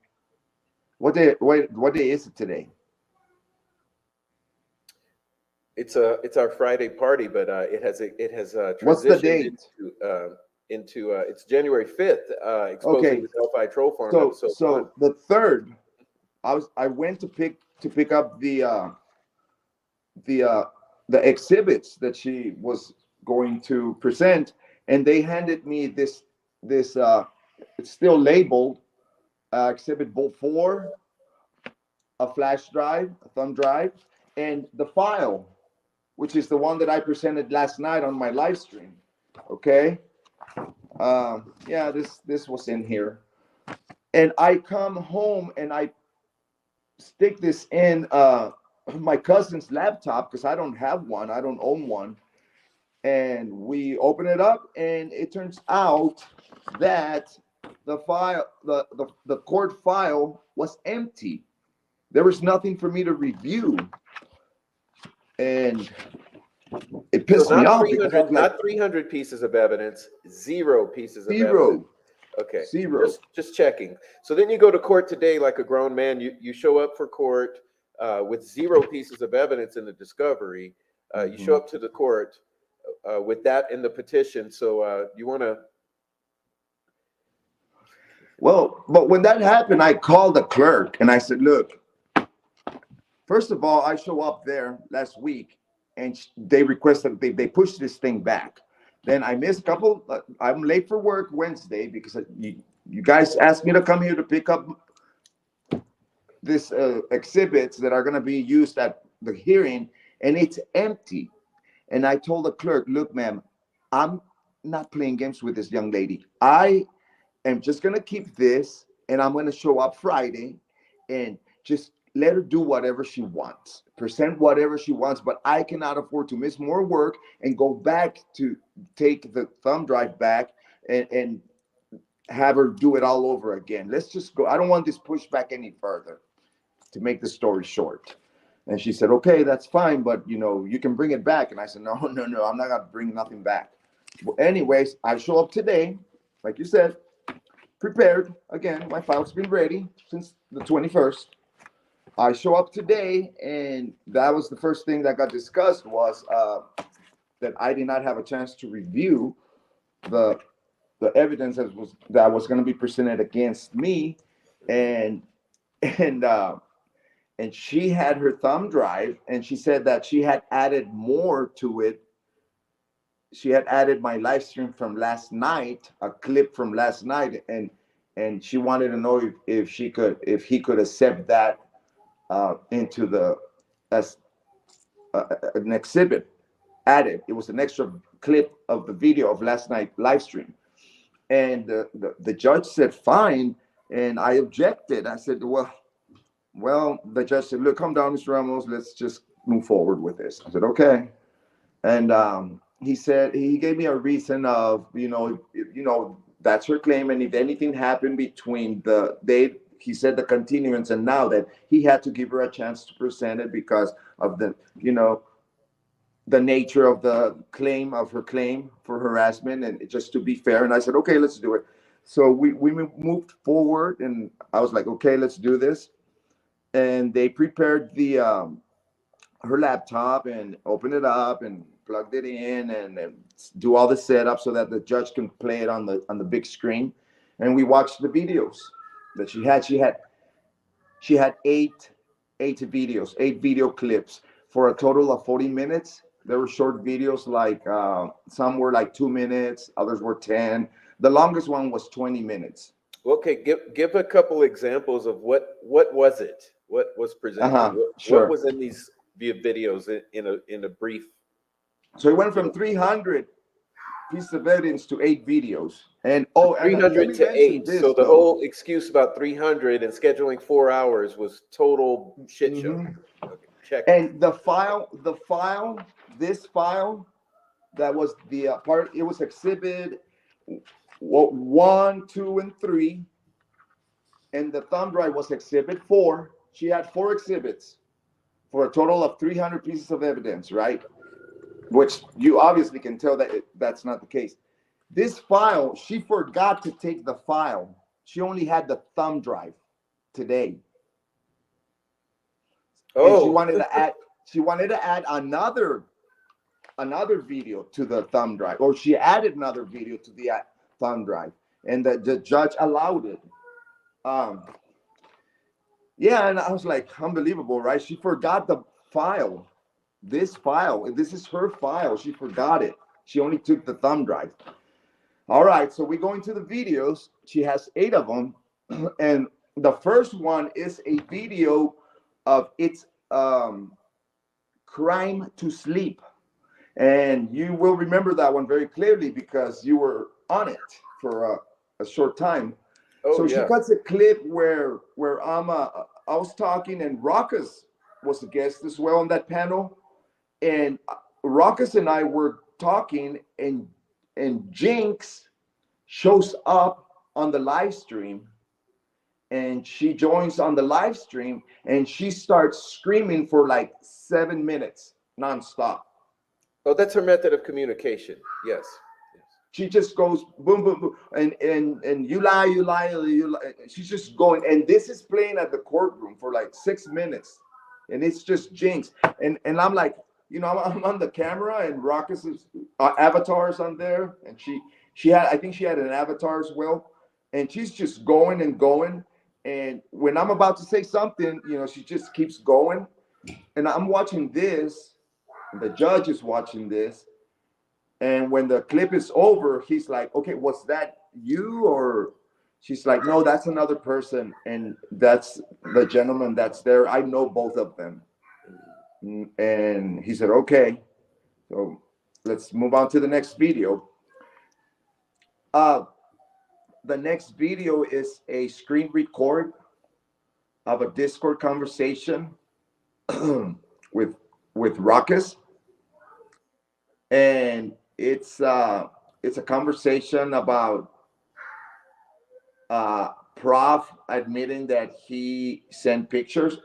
What day is it today? It's our Friday party, but it has transitioned. What's the date? Into it's January 5th. Exposing the Delphi troll farm. So the 3rd, I went to pick up the exhibits that she was going to present, and they handed me this it's still labeled exhibit 4, a flash drive, a thumb drive, and the file, which is the one that I presented last night on my live stream. Okay. Yeah, this was in here, and I come home and I stick this in my cousin's laptop because I don't have one, I don't own one, and we open it up, and it turns out that the file, the court file was empty. There was nothing for me to review, and it So pissed me not off because I 300, was like, not 300 pieces of evidence, 0 pieces of evidence. zero, Okay, zero. just checking. So then you go to court today like a grown man. You show up for court with 0 pieces of evidence in the discovery. You show up to the court with that in the petition. So you want to. Well, but when that happened, I called the clerk and I said, look, first of all, I show up there last week and they requested, they pushed this thing back. Then I missed a couple, I'm late for work Wednesday because you guys asked me to come here to pick up this exhibits that are going to be used at the hearing, and it's empty. And I told the clerk, look, ma'am, I'm not playing games with this young lady. I am just going to keep this, and I'm going to show up Friday and just let her do whatever she wants, present whatever she wants, but I cannot afford to miss more work and go back to take the thumb drive back and have her do it all over again. Let's just go. I don't want this pushed back any further, to make the story short. And she said, okay, that's fine, but you can bring it back. And I said, no, I'm not gonna bring nothing back. Well, anyways, I show up today, like you said, prepared. Again, my file's been ready since the 21st. I show up today, and that was the first thing that got discussed was that I did not have a chance to review the evidence that was going to be presented against me, and and she had her thumb drive, and she said that she had added more to it. She had added my live stream from last night, a clip from last night, and she wanted to know if he could accept that into the as an exhibit added. It was an extra clip of the video of last night live stream, and the judge said fine, and I objected. I said, well, the judge said, look, come down, Mr. Ramos, let's just move forward with this. I said, okay. And he said, he gave me a reason of, that's her claim. And if anything happened between the date, he said the continuance and now, that he had to give her a chance to present it because of the nature of the claim, of her claim for harassment, and just to be fair. And I said, okay, let's do it. So we moved forward, and I was like, okay, let's do this. And they prepared the her laptop and opened it up and plugged it in and do all the setup so that the judge can play it on the big screen. And we watched the videos that she had. She had eight videos, 8 video clips for a total of 40 minutes. There were short videos, like some were like 2 minutes, others were 10. The longest one was 20 minutes. Okay, give a couple examples of what was it? What was presented? Sure. What was in these videos in a brief? So it went from 300 pieces of evidence to 8 videos, and 300 to 8. So the whole excuse about 300 and scheduling 4 hours was total shit show. Mm-hmm. Okay, check. And this file that was the part, it was exhibit 1, 2, and 3, and the thumb drive was exhibit 4. She had 4 exhibits for a total of 300 pieces of evidence, right? Which you obviously can tell that that's not the case. This file, she forgot to take the file. She only had the thumb drive today. Oh. And she wanted to add another video to the thumb drive, or she added another video to the thumb drive, and the judge allowed it. Yeah, and I was like, unbelievable, right? She forgot the file. This is her file. She forgot it. She only took the thumb drive. All right, so we go into the videos. She has 8 of them, and the first one is a video of its crime to sleep. And you will remember that one very clearly because you were on it for a short time. Oh So she yeah. cuts a clip where I was talking and Ruckus was a guest as well on that panel, and Ruckus and I were talking, and Jinx shows up on the live stream, and she joins on the live stream, and she starts screaming for like 7 minutes nonstop. Oh, that's her method of communication. Yes. Yes. She just goes boom, boom, boom, and you lie, you lie, you lie. She's just going, and this is playing at the courtroom for like 6 minutes, and it's just Jinx, and I'm like, I'm on the camera, and Ruckus's avatar's on there, and she had, I think she had an avatar as well, and she's just going and going, and when I'm about to say something, she just keeps going, and I'm watching this, and the judge is watching this. And when the clip is over, he's like, okay, was that you? Or she's like, no, that's another person. And that's the gentleman that's there. I know both of them. And he said, okay, so let's move on to the next video. The next video is a screen record of a Discord conversation with Ruckus. And it's a conversation about Prof admitting that he sent pictures,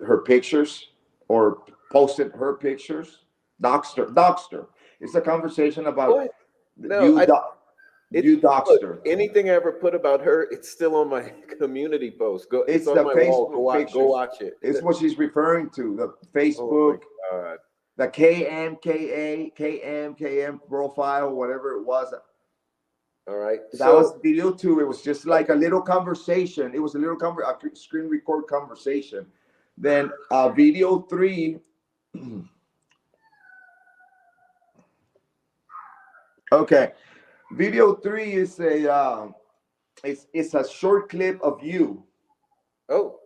her pictures, or posted her pictures. Doxter. It's a conversation about What? No, you. You doxed look, her. anything I ever put about her, it's still on my community post. It's on the my Facebook wall. pictures. Go watch it. It's what she's referring to. The Oh Facebook. my God. The KM profile, whatever it was. All right. That was video 2. It was just like a little conversation. It was a little a screen record conversation. Then video 3. Okay, video 3 is it's a short clip of you. Oh.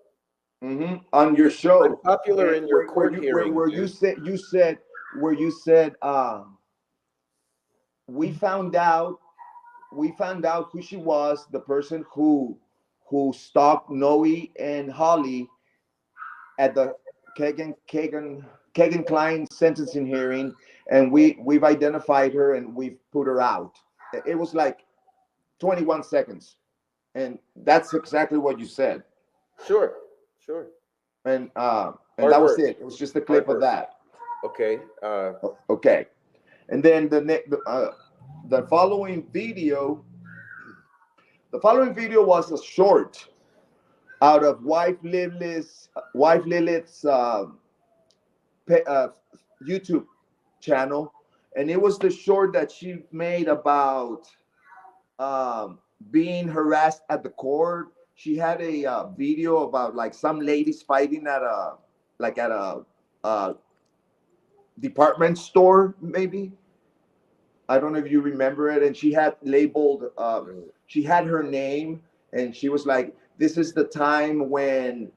On your show. I'm popular in your court hearing. Where you said we found out who she was, the person who stalked Noe and Holly at the Kagan Klein sentencing hearing, and we've identified her and we've put her out. It was like 21 seconds, and that's exactly what you said. Sure. And that was it. It was just a clip of that. Okay. Okay. And then the following video was a short out of wife Lilith's YouTube channel, and it was the short that she made about being harassed at the court. She had a video about like some ladies fighting at a department store, maybe. I don't know if you remember it. And she had labeled, she had her name, and she was like, "This is the time when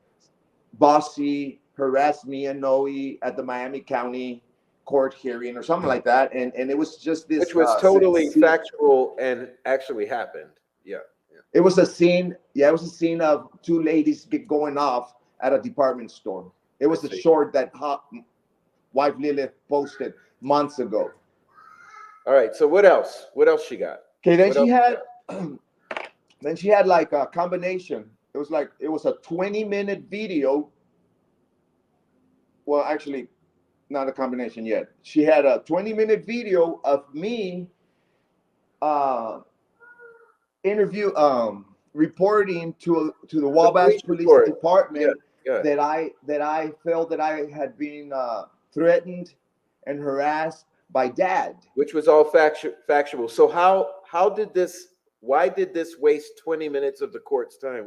Bossy harassed me and Noe at the Miami County court hearing," or something like that. And it was just this, which was totally factual and actually happened. Yeah. It was a scene. Yeah, it was a scene of 2 ladies going off at a department store. It was a short that wife Lilith posted months ago. All right. So what else? What else she got? Okay, then she had like a combination. It was a 20-minute video. Well, actually, not a combination yet. She had a 20-minute video of me reporting to the Wabash Police Department that I felt that I had been threatened and harassed by Dad, which was all factual. So why did this waste 20 minutes of the court's time?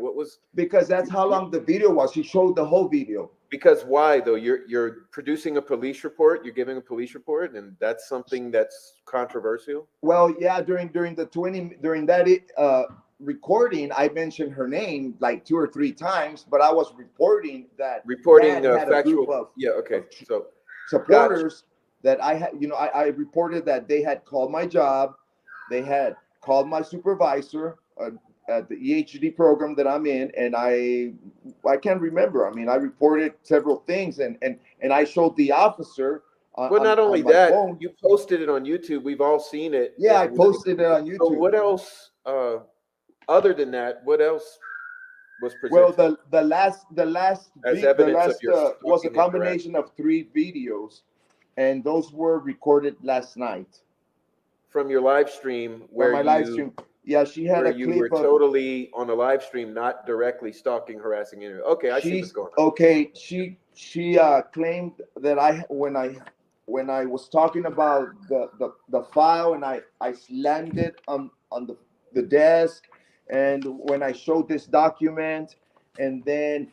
Because that's how long the video was. She showed the whole video. Because why though? You're producing a police report, you're giving a police report, and that's something that's controversial. Well, yeah, during that recording, I mentioned her name like 2 or 3 times, but I was reporting that Reporting Dad had a group factual. of, Yeah. Okay. of So supporters that I had, I reported that they had called my job, they had called my supervisor at the EHD program that I'm in, and I can't remember. I mean, I reported several things, and I showed the officer well, not only on my that, phone. you posted it on YouTube. We've all seen it. Yeah, I posted it on So YouTube. what else, other than that, what else was Well, presented as the evidence of last your was a stalking and combination of 3 videos, and those were recorded last night from your live stream from my live stream. Yeah, she had where a you were clip of totally on a live stream, not directly stalking, harassing you. Okay, I see what's she's going on. okay. She claimed that when I was talking about the file, and I slammed it on the desk, and when I showed this document, and then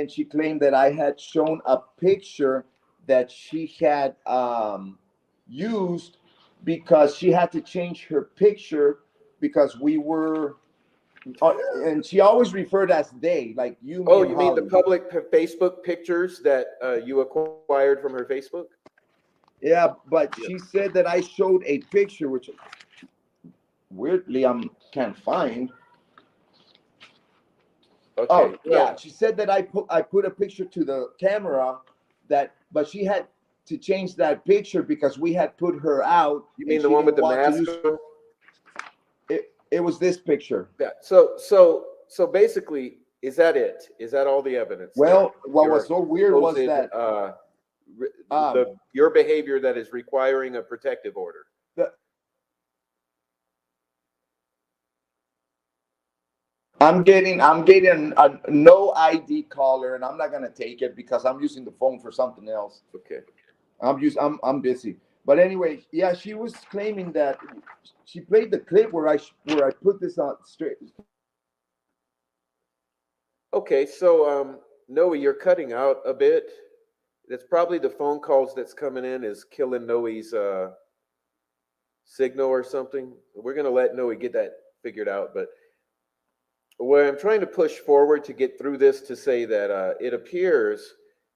she claimed that I had shown a picture that she had used because she had to change her picture because we were and she always referred as they, like you, me, Oh, and you mean the Holly. public Facebook pictures that you acquired from her Facebook? Yeah, but Yeah. she said that I showed a picture, which weirdly I can't find. Okay. Oh, Well, yeah, she said that I put a picture to the camera but she had to change that picture because we had put her out you and mean the she one with didn't the want to mask use on? it. It was this picture. Yeah. So basically, is that it? Is that all the evidence? Well, what was Your so weird was supposed, that um your behavior that is requiring a protective order. the, I'm getting a no ID caller, and I'm not gonna take it because I'm using the phone for something else. Okay. I'm busy. But anyway, yeah, she was claiming that she played the clip where I put this on straight. Okay. So, Noe, you're cutting out a bit. That's probably the phone calls that's coming in is killing Noe's signal or something. We're gonna let Noe get that figured out. But what I'm trying to push forward to get through this to say that it appears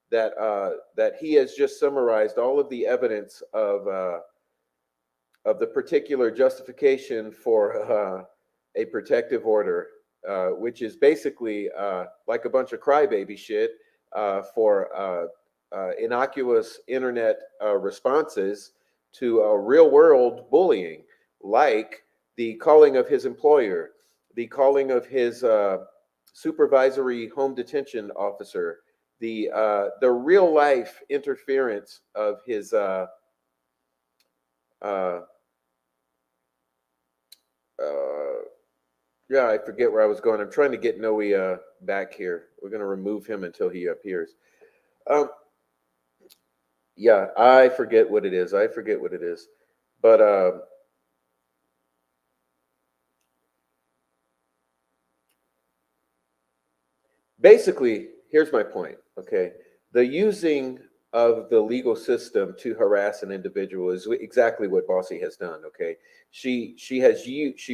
that he has just summarized all of the evidence of the particular justification for a protective order, which is basically like a bunch of crybaby shit for innocuous internet responses to real world bullying, like the calling of his employer, the calling of his supervisory home detention officer, the real life interference of his uh, uh, yeah, I forget where I was going. I'm trying to get Noe back here. We're going to remove him until he appears. Um, yeah, I forget what it is. I forget what it is. But basically, here's my point. Okay, the using of the legal system to harass an individual is exactly what Bossy has done. Okay, she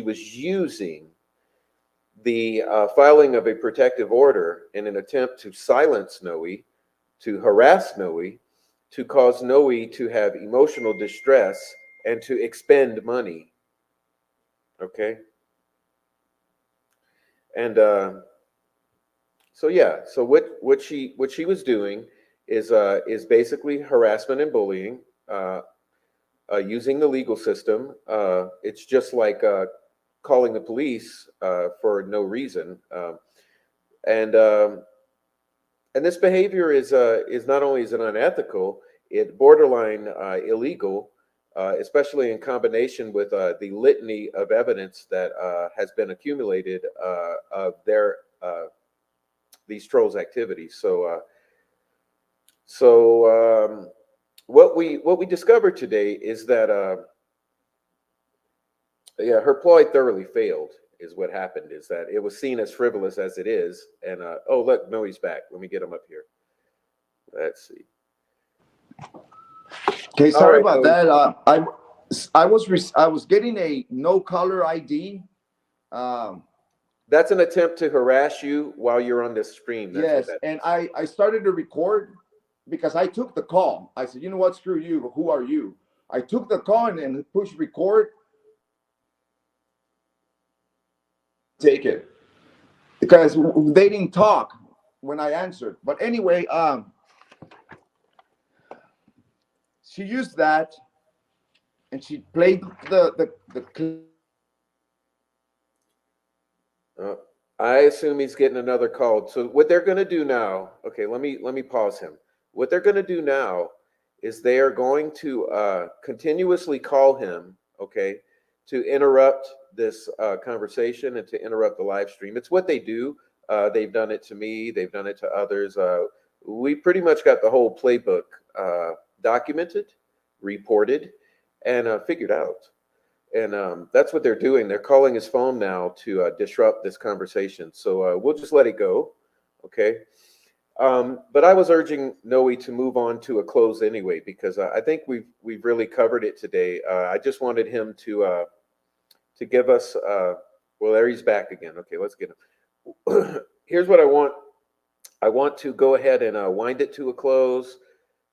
was using the filing of a protective order in an attempt to silence Noe, to harass Noe, to cause Noe to have emotional distress and to expend money. Okay, and so yeah, so what she was doing is basically harassment and bullying using the legal system. It's just like calling the police for no reason, and and this behavior is not only is it unethical, it borderline illegal, especially in combination with the litany of evidence that has been accumulated of their these trolls' activities. So what we discovered today is that yeah, her ploy thoroughly failed. Is what happened. Is that it was seen as frivolous as it is, and oh look, no, he's back. Let me get him up here. Let's see. Okay, All sorry right, about no, that. I was getting a no caller ID. That's an attempt to harass you while you're on this stream. That's what Yes, that and is. I started to record because I took the call. I said, you know what, screw you. Who are you? I took the call and then pushed record. Take it because they didn't talk when I answered. But anyway, she used that and she played the Uh, I assume he's getting another call. So what they're going to do now? Okay, let me pause him. What they're going to do now is they are going to continuously call him. Okay, to interrupt this conversation and to interrupt the live stream. It's what they do. They've done it to me. They've done it to others. We pretty much got the whole playbook documented, reported, and figured out. And that's what they're doing. They're calling his phone now to disrupt this conversation. So we'll just let it go, okay? But I was urging Noe to move on to a close anyway because I think we've really covered it today. I just wanted him to give us. Well, there he's back again. Okay, let's get him. Here's what I want. I want to go ahead and wind it to a close.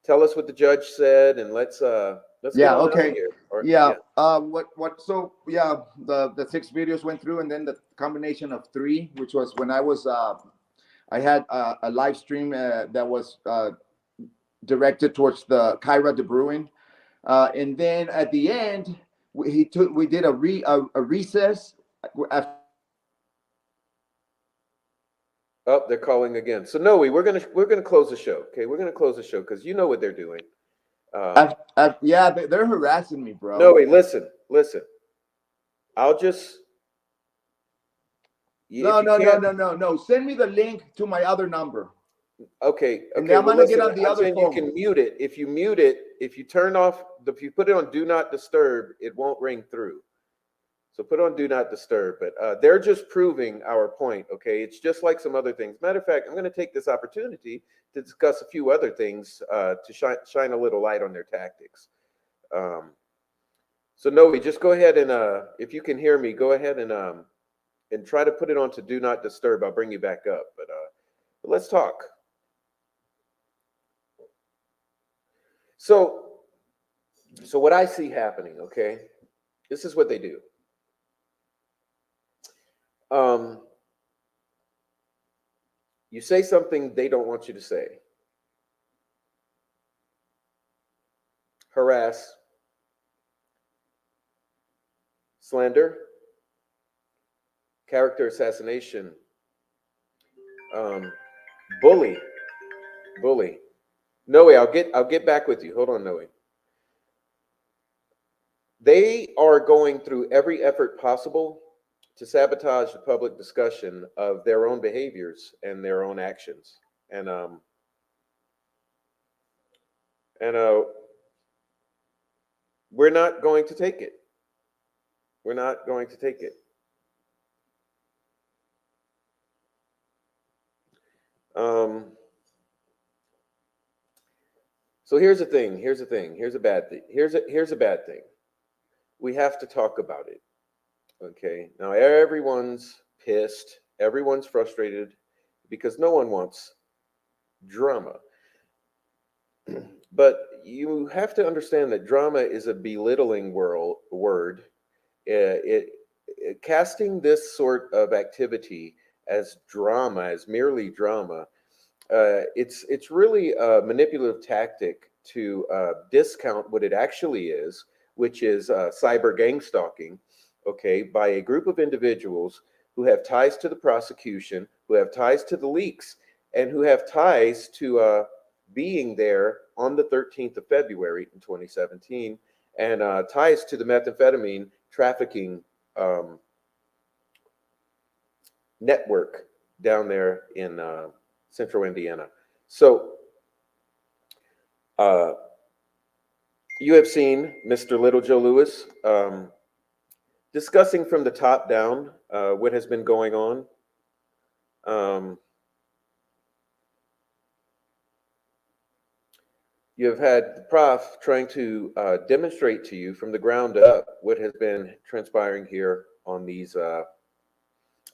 Tell us what the judge said, and let's get yeah, on out of okay. here. Or Yeah. yeah. What so yeah, the 6 videos went through and then the combination of three, which was when I had a live stream that was directed towards the Kyra de Bruin. And then at the end, we did a recess after. Oh, they're calling again. So Noe, we're gonna close the show. Okay, we're gonna close the show because you know what they're doing. Yeah, they're harassing me, Noe, bro. listen. I'll just No, if you no, no, can't. no, no, no. Send me the link to my other number, Okay, and then okay. I'm Well, gonna get listen. on the I'm other saying you phone. can mute it. If you mute it, if you turn off, if you put it on Do Not Disturb, it won't ring through. So put on Do Not Disturb. But they're just proving our point. Okay, it's just like some other things. Matter of fact, I'm going to take this opportunity to discuss a few other things to shine a little light on their tactics. Um, so Noe, just go ahead and if you can hear me, go ahead and try to put it on to Do Not Disturb. I'll bring you back up. But let's talk. So what I see happening, okay, this is what they do. Um, you say something they don't want you to say. Harass, slander, character assassination, um, bully, bully. Noe, I'll get back with you. Hold on, Noe. They are going through every effort possible to sabotage the public discussion of their own behaviors and their own actions. And and we're not going to take it. We're not going to take it. Um, so here's the thing. Here's the thing. Here's a bad thing. Here's a bad thing. We have to talk about it. Okay. Now everyone's pissed. Everyone's frustrated because no one wants drama. But you have to understand that drama is a belittling word. Casting this sort of activity as drama, as merely drama, it's really a manipulative tactic to discount what it actually is, which is cyber gang stalking, okay, by a group of individuals who have ties to the prosecution, who have ties to the leaks, and who have ties to being there on the 13th of February in 2017, and ties to the methamphetamine trafficking um, network down there in central Indiana. So uh, you have seen Mr. Little Joe Lewis discussing from the top down what has been going on. Um, you have had the prof trying to demonstrate to you from the ground up what has been transpiring here on these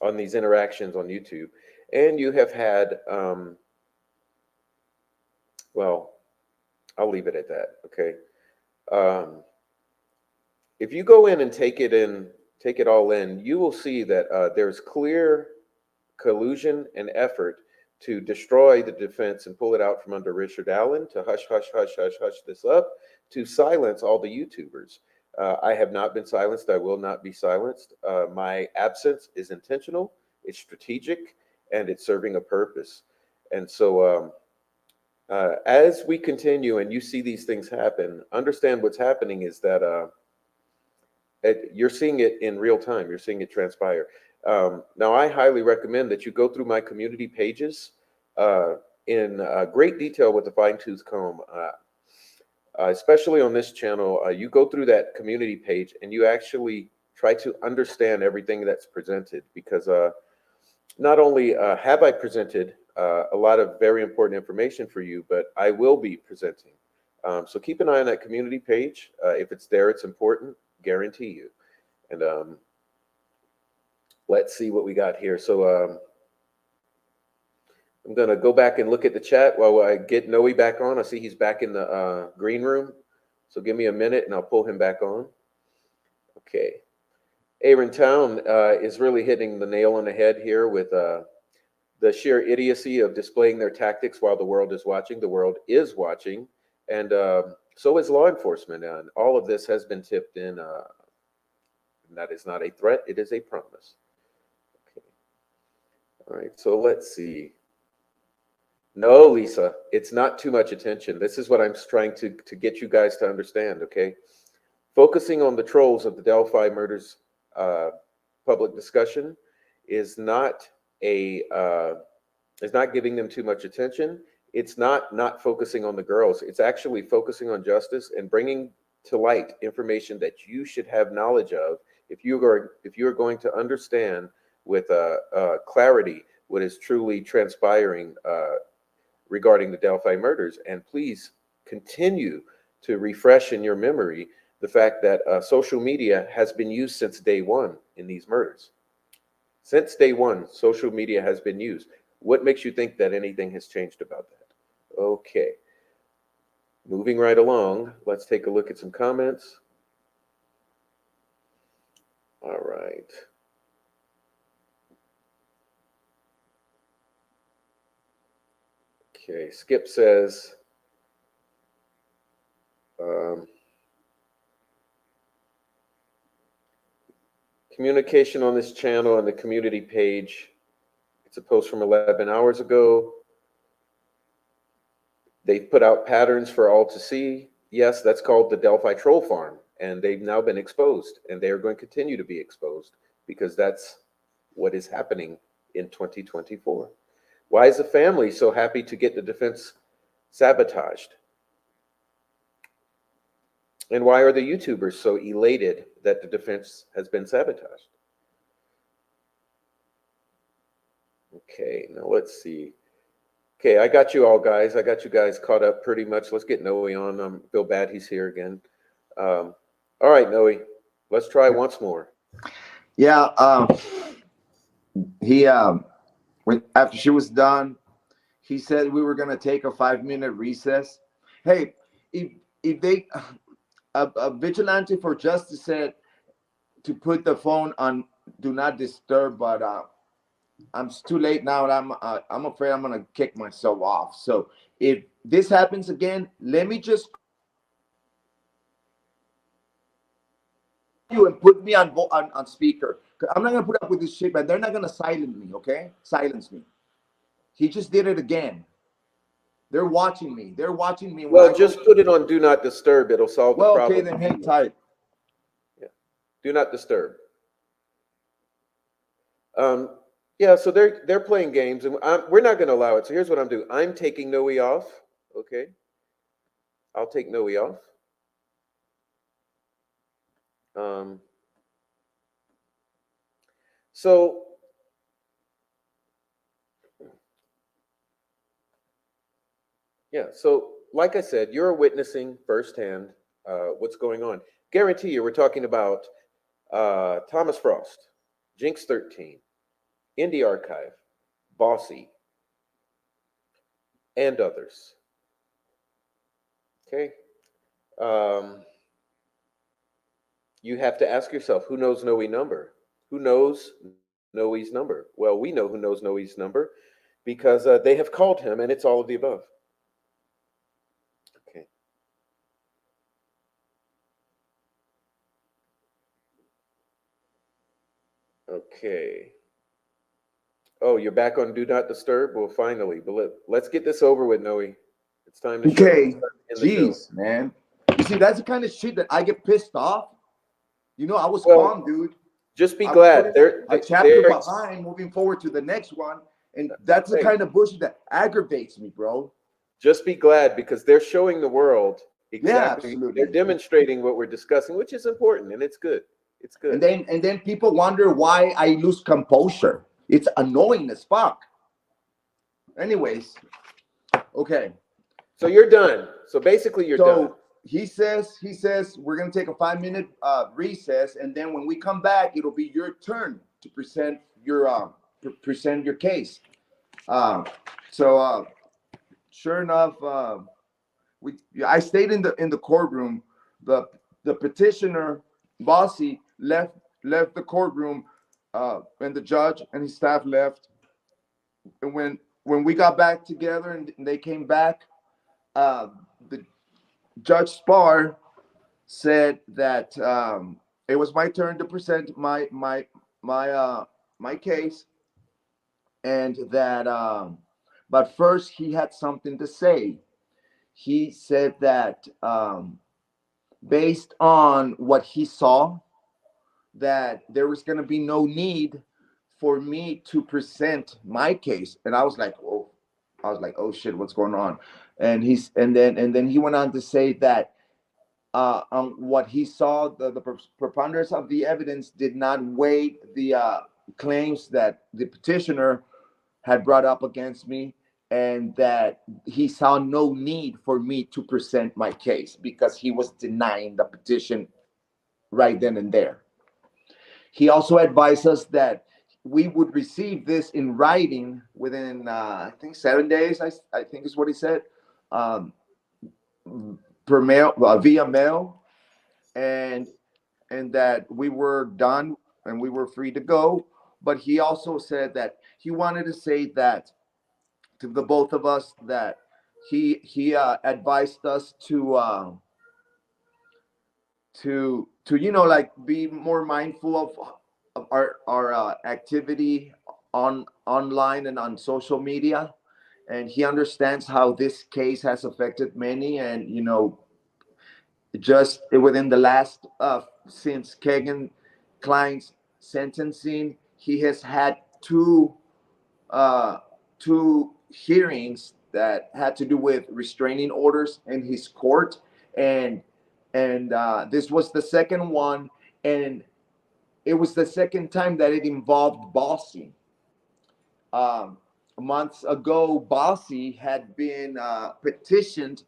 on these interactions on YouTube, and you have had, well, I'll leave it at that. Okay. Um, if you go in and take it all in, you will see that there's clear collusion and effort to destroy the defense and pull it out from under Richard Allen, to hush, hush, hush, hush, hush this up, to silence all the YouTubers. I have not been silenced. I will not be silenced. My absence is intentional, it's strategic, and it's serving a purpose. And so, as we continue and you see these things happen, understand what's happening is that you're seeing it in real time. You're seeing it transpire. Now, I highly recommend that you go through my community pages in great detail with a fine-tooth comb. Especially on this channel, you go through that community page and you actually try to understand everything that's presented, because not only have I presented a lot of very important information for you, but I will be presenting. So keep an eye on that community page. If it's there, it's important, guarantee you. And let's see what we got here. So I'm going to go back and look at the chat while I get Noe back on. I see he's back in the green room. So give me a minute and I'll pull him back on. Okay. Aaron Town is really hitting the nail on the head here with the sheer idiocy of displaying their tactics while the world is watching. The world is watching, and so is law enforcement. And all of this has been tipped in. And that is not a threat. It is a promise. Okay. All right. So let's see. No, Lisa, it's not too much attention. This is what I'm trying to get you guys to understand, okay? Focusing on the trolls of the Delphi murders public discussion is not giving them too much attention. It's not focusing on the girls. It's actually focusing on justice and bringing to light information that you should have knowledge of if you are going to understand with clarity what is truly transpiring regarding the Delphi murders. And please continue to refresh in your memory the fact that social media has been used since day one in these murders. Since day one, social media has been used. What makes you think that anything has changed about that? Okay. Moving right along, let's take a look at some comments. All right. Okay, Skip says, communication on this channel and the community page. It's a post from 11 hours ago. They've put out patterns for all to see. Yes, that's called the Delphi Troll Farm, and they've now been exposed, and they are going to continue to be exposed because that's what is happening in 2024. Why is the family so happy to get the defense sabotaged? And why are the YouTubers so elated that the defense has been sabotaged? Okay, now let's see. Okay, I got you all, guys. I got you guys caught up pretty much. Let's get Noe on. I feel bad he's here again. All right, Noe, let's try once more. Yeah, he when after she was done, he said we were gonna take a 5-minute recess. Hey, if they a vigilante for justice said to put the phone on do not disturb, but I'm too late now, and I'm afraid I'm gonna kick myself off. So if this happens again, let me just you and put me on speaker. I'm not gonna put up with this shit, but they're not gonna silence me. Okay, silence me. He just did it again. They're watching me. They're watching me. Well, just put it on do not disturb. It'll solve the problem. Okay, then hang tight. Yeah, do not disturb. Yeah, so they're playing games, and we're not going to allow it. So here's what I'm doing. I'm taking Noe off. Okay, I'll take Noe off. So yeah, so like I said, you're witnessing firsthand what's going on. Guarantee you, we're talking about Thomas Frost, Jinx 13, Indie Archive, Bossy, and others. Okay. Um, you have to ask yourself, who knows Noe number? Who knows Noe's number? Well, we know who knows Noe's number because they have called him, and it's all of the above. Okay. Okay. Oh, you're back on Do Not Disturb? Well, finally. But let's get this over with, Noe. It's time to show. Okay, It's time to end the show. jeez, man. You see, that's the kind of shit that I get pissed off. You know, I was Well, calm, dude. just be I was glad. putting a chapter they're behind, moving forward to the next one, and that's the hey, kind of bullshit that aggravates me, bro. just be glad because they're showing the world Yeah, exactly. absolutely. They're demonstrating what we're discussing, which is important, and it's good. It's good. And then people wonder why I lose composure. It's annoying as fuck. Anyways, okay. So you're done. So basically, you're done. So he says we're gonna take a 5-minute recess, and then when we come back, it'll be your turn to present your case. So sure enough, I stayed in the courtroom. The petitioner, Bossy, left the courtroom, and the judge and his staff left. And when we got back together and they came back, the Judge Spar said that it was my turn to present my case, and that but first he had something to say. He said that based on what he saw, that there was going to be no need for me to present my case. And I was like, oh shit, what's going on? And then he went on to say that on what he saw, the preponderance of the evidence did not weigh the claims that the petitioner had brought up against me, and that he saw no need for me to present my case because he was denying the petition right then and there. He also advised us that we would receive this in writing within, I think, 7 days. I think is what he said, per mail, via mail, and that we were done and we were free to go. But he also said that he wanted to say that to the both of us, that he advised us to like be more mindful of our activity online and on social media. And he understands how this case has affected many, and just within the last since Kagan Klein's sentencing, he has had uh, two hearings that had to do with restraining orders in his court, and this was the second one, and it was the second time that it involved Bossy. Um, Months ago, Bossy had been petitioned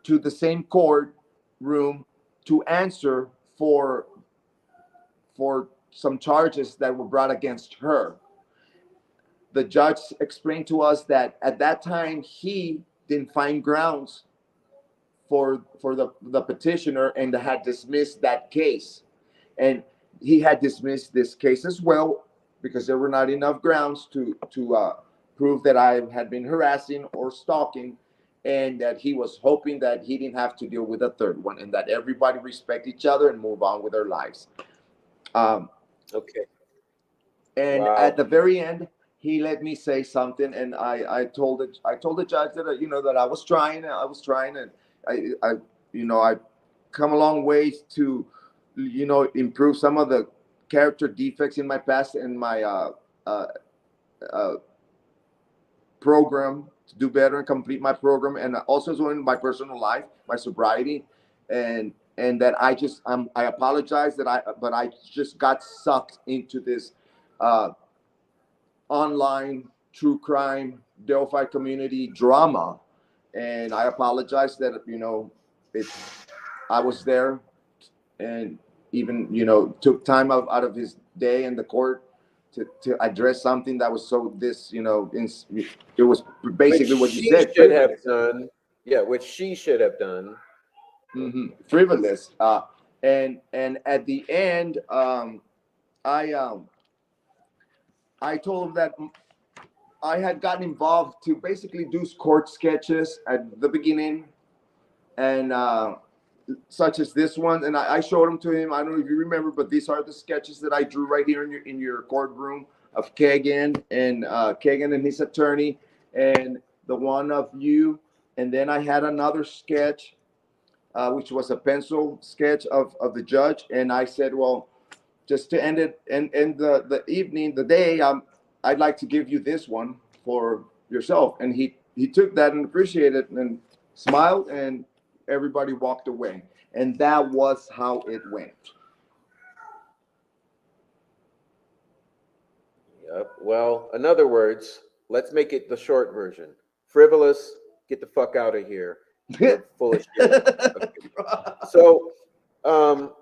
to the same court room to answer for some charges that were brought against her. The judge explained to us that at that time he didn't find grounds for the petitioner and had dismissed that case. And he had dismissed this case as well because there were not enough grounds to prove that I had been harassing or stalking, and that he was hoping that he didn't have to deal with a third one, and that everybody respect each other and move on with their lives. Okay. And Wow. at the very end, he let me say something, and I told the judge that that I was trying, and I I come a long ways to improve some of the character defects in my past and my uh, program, to do better and complete my program, and also in my personal life, my sobriety, and that I apologize that I just got sucked into this uh, online true crime Delphi community drama, and I apologize that it I was there, and even took time out of his day in the court to address something that was so this, it was Which basically what you she said, should have frivolous. done. Yeah, which she should have done. Frivolous. And at the end, I I told him that I had gotten involved to basically do court sketches at the beginning, and such as this one, and I showed them to him. I don't know if you remember, but these are the sketches that I drew right here in your courtroom of Kagan and his attorney, and the one of you. And then I had another sketch, which was a pencil sketch of the judge. And I said, well, just to end it and end the evening, the day, I'd like to give you this one for yourself. And he took that and appreciated it and smiled, and everybody walked away. And that was how it went. Yep. Well, in other words, let's make it the short version. Frivolous, get the fuck out of here. You're full of shit. Okay. So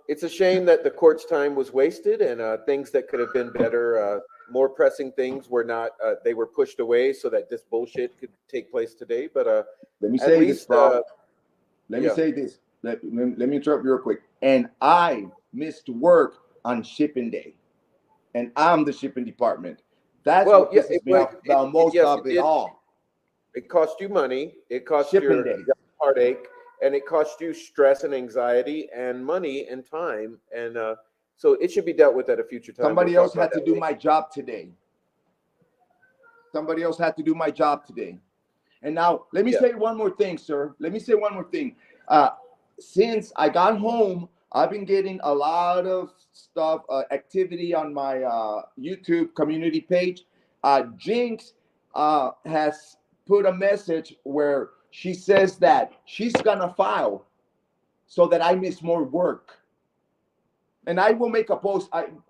it's a shame that the court's time was wasted, and things that could have been better, more pressing things were not. They were pushed away so that this bullshit could take place today. But Let me at say least, this, bro. Let me yeah. say this. Let me interrupt you real quick. And I missed work on shipping day, and I'm the shipping department. That's Well, what yeah, pisses me off the most yes, of it it did. all. It cost you money. It cost Shipping your day. heartache, and it cost you stress and anxiety and money and time. And so it should be dealt with at a future time. We'll Somebody talk else about had to that do later. my job today. Somebody else had to do my job today. And now let me Yeah. say one more thing, sir. Let me say one more thing. Since I got home, I've been getting a lot of stuff, activity on my YouTube community page. Jinx has put a message where she says that she's gonna file so that I miss more work. And I will make a post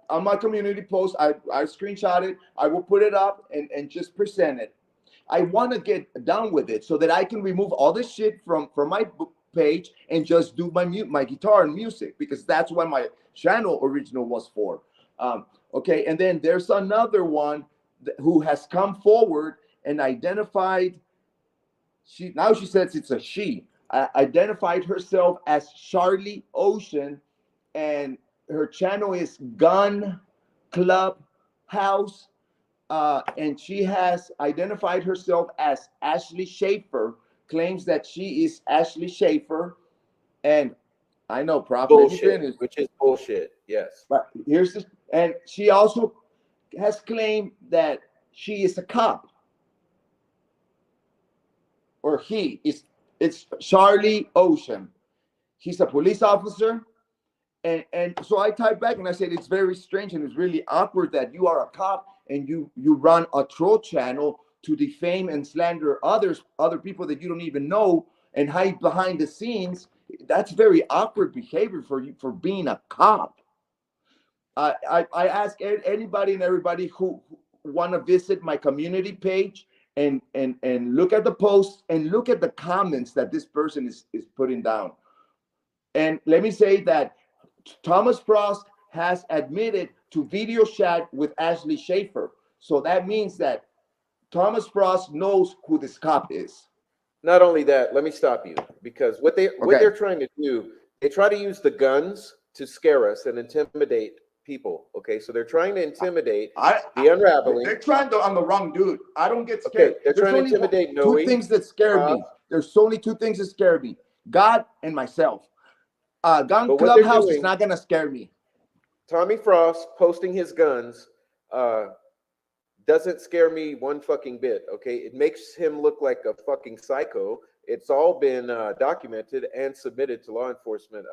on my community post. I screenshot it. I will put it up and just present it. I want to get done with it so that I can remove all this shit from my page and just do my guitar and music, because that's what my channel original was for. Okay, and then there's another one who has come forward and identified. She says it's a she. Identified herself as Charlie Ocean, and her channel is Gun Club House, and she has identified herself as Ashley Schaefer, claims that she is Ashley Schaefer. And I know, Prof, let me Bullshit, finish. which is bullshit. Yes. But here's this, and she also has claimed that she is a cop, or he is. It's Charlie Ocean. He's a police officer. And so I typed back and I said, it's very strange and it's really awkward that you are a cop and you run a troll channel to defame and slander other people that you don't even know and hide behind the scenes. That's very awkward behavior for you for being a cop. I ask anybody and everybody who want to visit my community page and look at the posts and look at the comments that this person is putting down. And let me say that Thomas Frost has admitted to video chat with Ashley Schaefer. So that means that Thomas Frost knows who this cop is. Not only that, let me stop you, because what they're trying to do, they try to use the guns to scare us and intimidate people. Okay, so they're trying to intimidate the unraveling. They're trying to. I'm the wrong dude. I don't get scared. Okay, they're trying to intimidate two Noe. things that scare me. There's only two things that scare me: God and myself. Gun But what they're Clubhouse is doing, not gonna scare me. Tommy Frost posting his guns doesn't scare me one fucking bit. Okay, it makes him look like a fucking psycho. It's all been documented and submitted to law enforcement.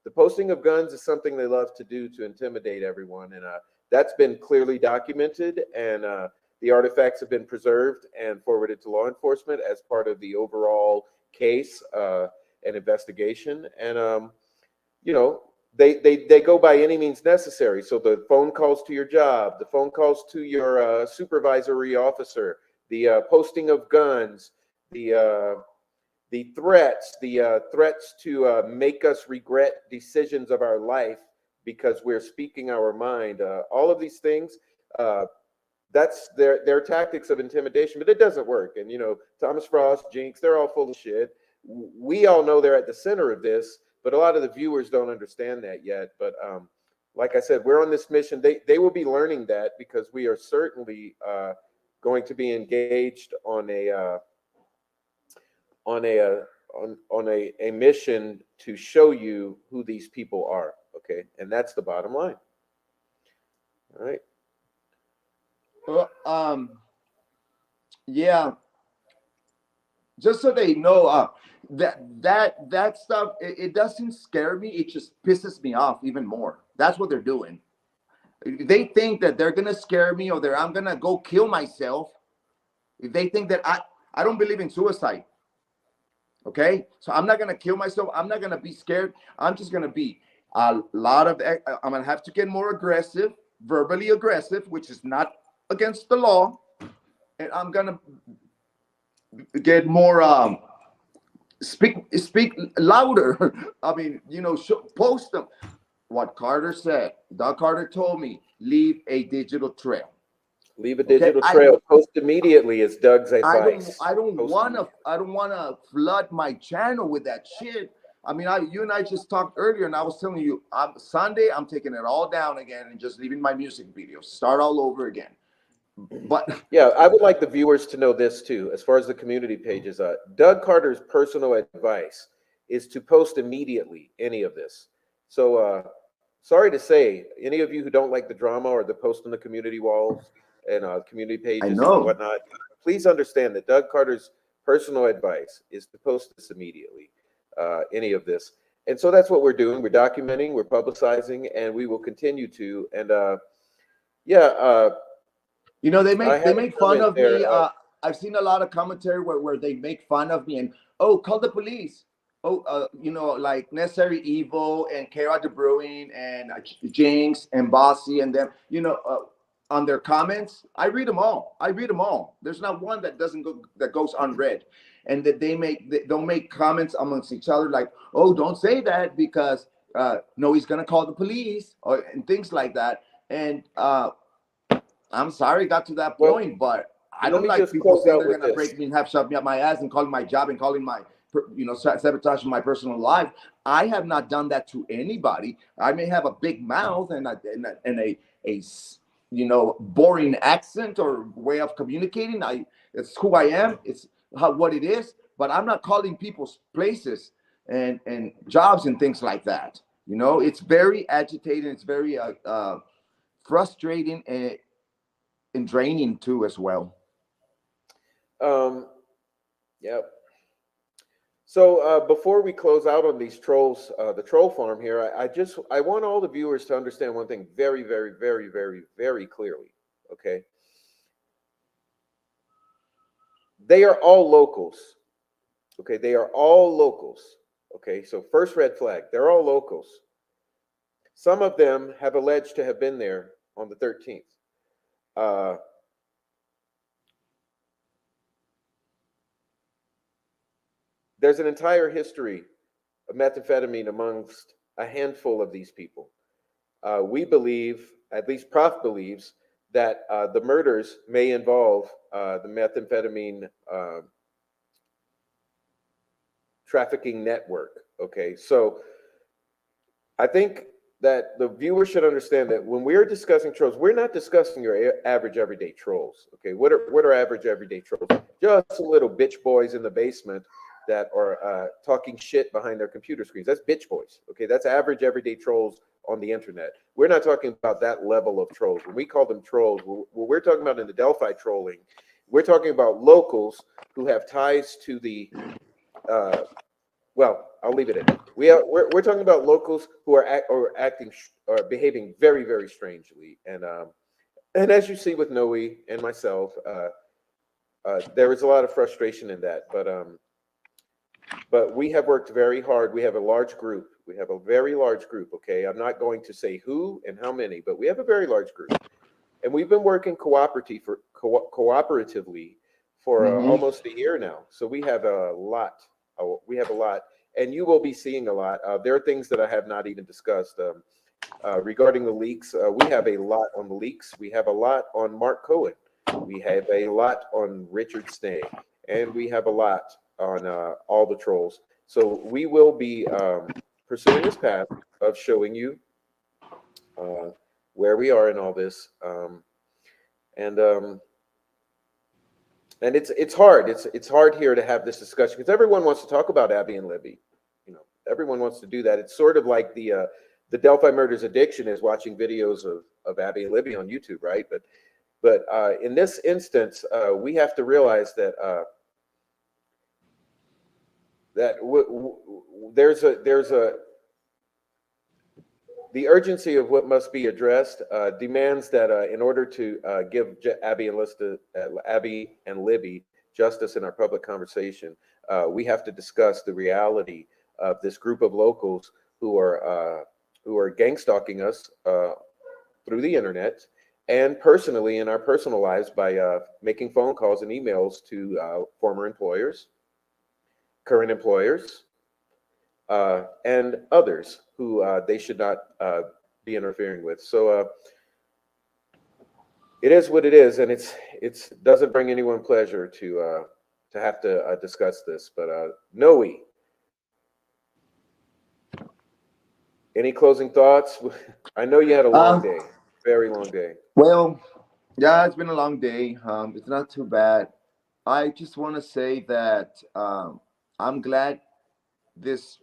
The posting of guns is something they love to do to intimidate everyone, and that's been clearly documented. And the artifacts have been preserved and forwarded to law enforcement as part of the overall case and investigation. And you know, they go by any means necessary. So the phone calls to your job, the phone calls to your supervisory officer, the posting of guns, the threats, the threats to make us regret decisions of our life because we're speaking our mind. All of these things, That's their tactics of intimidation, but it doesn't work. And Thomas Frost, Jinx, they're all full of shit. We all know they're at the center of this, but a lot of the viewers don't understand that yet. But like I said, we're on this mission. They will be learning that, because we are certainly going to be engaged on a mission to show you who these people are. Okay, and that's the bottom line. All right. Well, yeah. Just so they know, that stuff, it doesn't scare me. It just pisses me off even more. That's what they're doing. They think that they're gonna scare me, or I'm gonna go kill myself. If they think that I don't believe in suicide. Okay, so I'm not gonna kill myself. I'm not gonna be scared. I'm just gonna be I'm gonna have to get more aggressive, verbally aggressive, which is not against the law, and I'm gonna get more speak louder. I mean, post them. What Carter said, Doug Carter told me, leave a digital trail. Leave a digital trail. Post immediately is Doug's advice. I don't want to flood my channel with that shit. I mean, you and I just talked earlier, and I was telling you, Sunday I'm taking it all down again and just leaving my music videos, start all over again. But yeah, I would like the viewers to know this too. As far as the community pages, Doug Carter's personal advice is to post immediately any of this. So sorry to say, any of you who don't like the drama or the post on the community walls and community pages and whatnot, please understand that Doug Carter's personal advice is to post this immediately, any of this. And so that's what we're doing. We're documenting, we're publicizing, and we will continue to. And they make fun of me. I've seen a lot of commentary where they make fun of me and, oh, call the police. Oh, like Necessary Evil and Kara De Bruyne and Jinx and Bossy and them, on their comments. I read them all. There's not one that goes unread. And that they'll make comments amongst each other like, oh, don't say that because no, he's gonna call the police, and things like that. And I'm sorry it got to that point, but I don't like people saying they're gonna break me and have shoved me up my ass and calling my job and calling my sabotage my personal life. I have not done that to anybody. I may have a big mouth and a boring accent or way of communicating. It's who I am. It's what it is. But I'm not calling people's places and jobs and things like that. It's very agitating. It's very frustrating and draining too as well. Yep. So before we close out on these trolls, the troll farm here, I want all the viewers to understand one thing very, very, very, very, very clearly. Okay. They are all locals. Okay. They are all locals. Okay. So first red flag, they're all locals. Some of them have alleged to have been there on the 13th. There's an entire history of methamphetamine amongst a handful of these people. We believe, at least Prof believes, that the murders may involve the methamphetamine trafficking network. Okay, so I think that the viewer should understand that when we're discussing trolls, we're not discussing your average everyday trolls. Okay, what are average everyday trolls? Just little bitch boys in the basement that are talking shit behind their computer screens. That's bitch boys. Okay, that's average everyday trolls on the internet. We're not talking about that level of trolls. When we call them trolls, what we're talking about in the Delphi trolling, we're talking about locals who have ties to the well, I'll leave it at we're talking about locals who are acting or behaving very, very strangely. And as you see with Noe and myself, there is a lot of frustration in that. But we have worked very hard. We have a large group. We have a very large group. Okay, I'm not going to say who and how many, but we have a very large group, and we've been working cooperatively for almost a year now. So we have a lot. We have a lot, and you will be seeing a lot. There are things that I have not even discussed. regarding the leaks. We have a lot on the leaks. We have a lot on Mark Cohen. We have a lot on Richard Snay, and we have a lot on all the trolls. So we will be pursuing this path of showing you where we are in all this, and it's hard. It's hard here to have this discussion because everyone wants to talk about Abby and Libby. You know, everyone wants to do that. It's sort of like the Delphi murders addiction is watching videos of Abby and Libby on YouTube, right? But in this instance, we have to realize that there's the urgency of what must be addressed demands that in order to give Abby and Libby justice in our public conversation, we have to discuss the reality of this group of locals who are gang stalking us through the internet and personally in our personal lives by making phone calls and emails to former employers, current employers, and others who they should not be interfering with. So it is what it is, and it doesn't bring anyone pleasure to have to discuss this. But Noe, any closing thoughts? I know you had a long day, very long day. Well, yeah, it's been a long day. It's not too bad. I just want to say that I'm glad this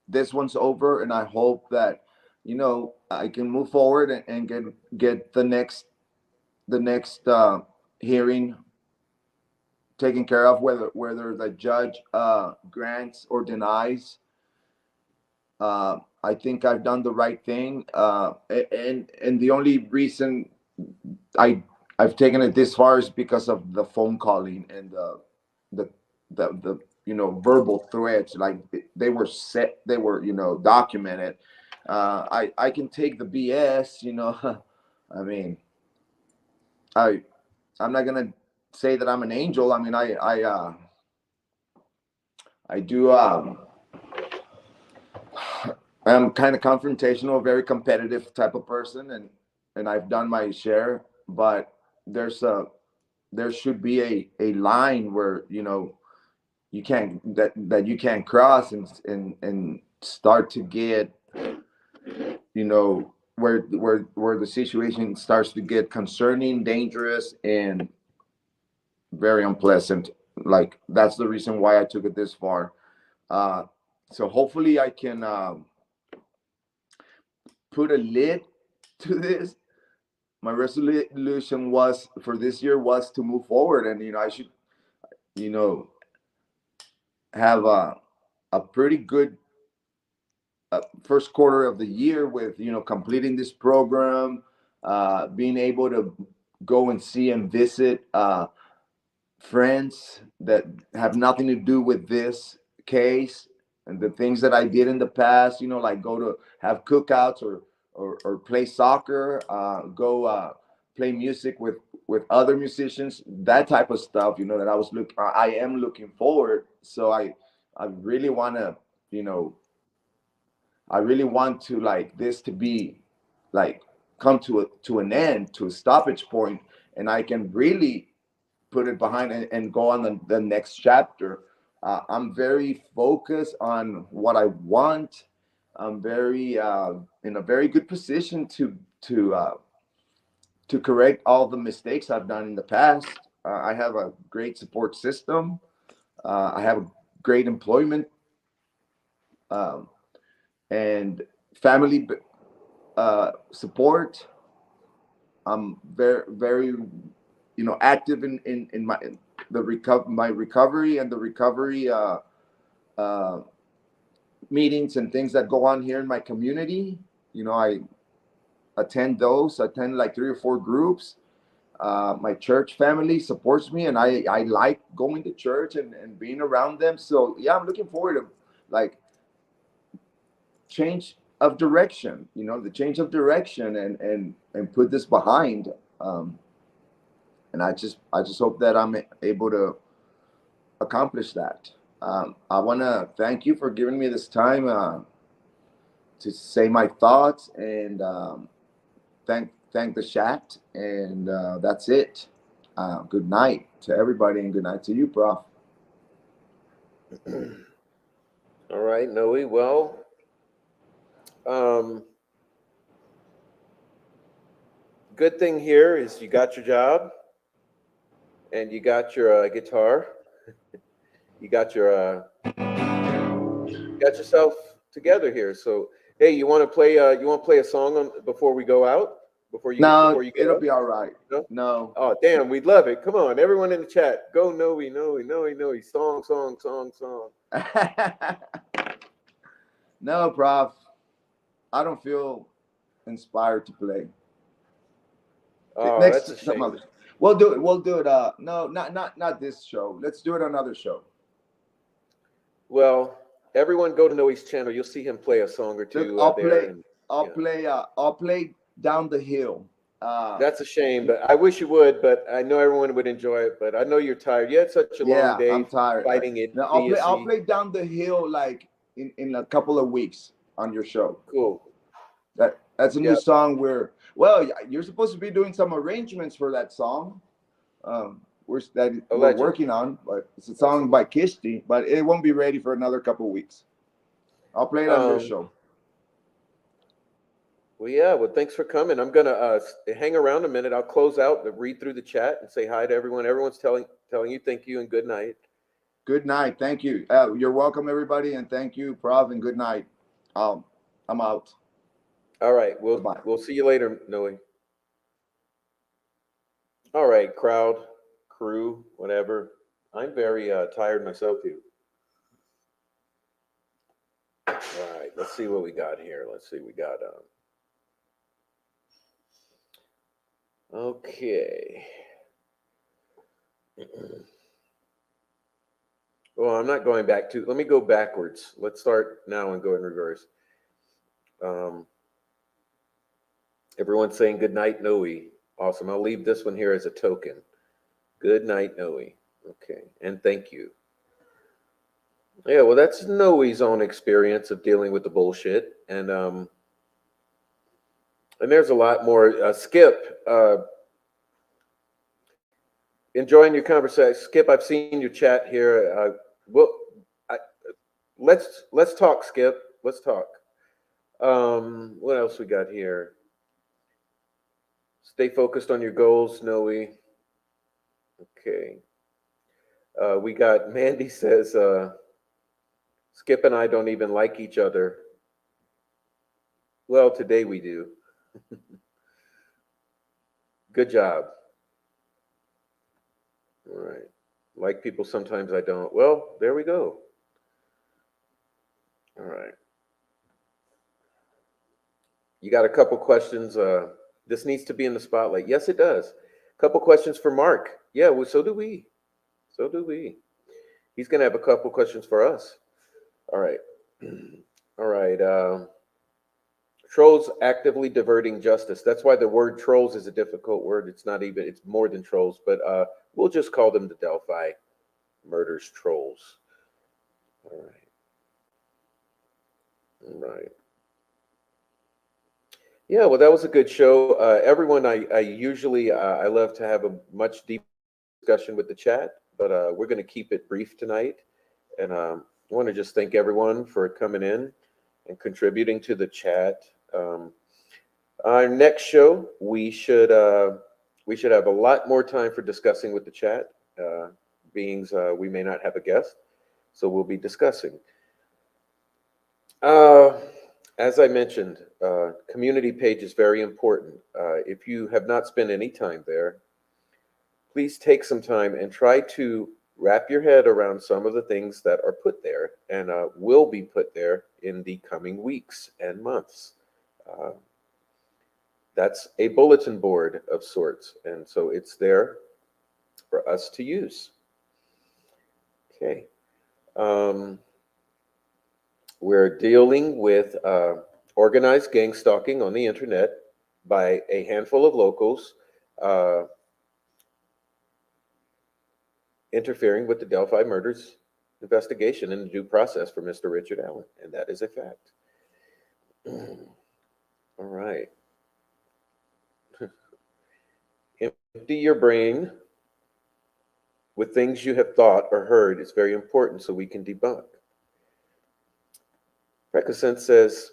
this one's over, and I hope that I can move forward and get the next hearing taken care of, whether the judge grants or denies. I think I've done the right thing, and the only reason I I've taken it this far is because of the phone calling and the the verbal threats. Like they were set, they were documented. I can take the BS. I mean, I I'm not gonna say that I'm an angel. I mean, I do. I'm kind of confrontational, very competitive type of person, and I've done my share. But there should be a line where you can't cross and start to get where the situation starts to get concerning, dangerous, and very unpleasant. Like that's the reason why I took it this far. Uh, so hopefully I can put a lid to this. My resolution was for this year was to move forward, and I should you know have a pretty good first quarter of the year with completing this program, being able to go and see and visit friends that have nothing to do with this case and the things that I did in the past, like go to have cookouts or play soccer, go play music with other musicians, that type of stuff, that I am looking forward. So I really want to, like this to be like come to an end, to a stoppage point, and I can really put it behind and go on the next chapter. I'm very focused on what I want. I'm very in a very good position to correct all the mistakes I've done in the past. I have a great support system. I have a great employment and family support. I'm very active in my recovery and the recovery meetings and things that go on here in my community. I attend like 3 or 4 groups. My church family supports me, and I like going to church and being around them. So yeah, I'm looking forward to like change of direction, the change of direction, and put this behind. And I just hope that I'm able to accomplish that. I want to thank you for giving me this time say my thoughts and thank the chat, and that's it. Good night to everybody, and good night to you, Prof. All right, Noe. Well, good thing here is you got your job and you got your guitar. You got your got yourself together here. So, hey, you want to play? You want to play a song before we go out? No, Before you get it'll up? be all right. No. No. Oh, damn, we'd love it. Come on, everyone in the chat, go Noe, Noe, song, song, song, song. No, Prof. I don't feel inspired to play. Oh, Next, that's a some shame. other. We'll do it. We'll do it. No, not this show. Let's do it another show. Well, everyone go to Noe's channel. You'll see him play a song or Look, two I'll there. play. And, I'll yeah. play. I'll play Down the Hill. That's a shame, but I wish you would. But I know everyone would enjoy it. But I know you're tired. You had such a long Yeah, day I'm tired. fighting it. No, I'll play Down the Hill like in a couple of weeks on your show. Cool. That's a new Yep. song where, well, you're supposed to be doing some arrangements for that song. We're working on, but it's a song by Kishti, but it won't be ready for another couple of weeks. I'll play it on your show. Well, yeah. Well, thanks for coming. I'm gonna hang around a minute. I'll close out and read through the chat and say hi to everyone. Everyone's telling you thank you and good night. Good night. Thank you. You're welcome, everybody, and thank you, Prav, and good night. I'm out. All right. We'll see you later, Noe. All right, crowd, crew, whatever. I'm very tired myself too. All right, let's see what we got here. Let's see, we got okay. Well, I'm not going back to. Let me go backwards. Let's start now and go in reverse. Everyone's saying good night, Noe. Awesome. I'll leave this one here as a token. Good night, Noe. Okay, and thank you. Yeah, well, that's Noe's own experience of dealing with the bullshit, and there's a lot more. Skip, enjoying your conversation. Skip, I've seen your chat here. Well, I, let's talk, Skip. Let's talk. What else we got here? Stay focused on your goals, Noe. Okay. We got Mandy says, Skip and I don't even like each other. Well, today we do. Good job. All right. Like people, sometimes I don't. Well, there we go. All right. You got a couple questions. This needs to be in the spotlight. Yes, it does. A couple questions for Mark. Yeah, well, so do we. So do we. He's going to have a couple questions for us. All right. All right. Trolls actively diverting justice. That's why the word trolls is a difficult word. It's not even, it's more than trolls, but we'll just call them the Delphi murders trolls. All right. All right. Yeah, well, that was a good show. Everyone, I usually, I love to have a much deeper discussion with the chat, but we're going to keep it brief tonight. And I want to just thank everyone for coming in and contributing to the chat. Our next show, we should have a lot more time for discussing with the chat, being we may not have a guest, so we'll be discussing. As I mentioned, community page is very important. If you have not spent any time there, please take some time and try to wrap your head around some of the things that are put there and will be put there in the coming weeks and months. That's a bulletin board of sorts, and so it's there for us to use. Okay. We're dealing with organized gang stalking on the internet by a handful of locals interfering with the Delphi murders investigation and the due process for Mr. Richard Allen, and that is a fact. All right. Empty your brain with things you have thought or heard is very important so we can debunk. Reticent says,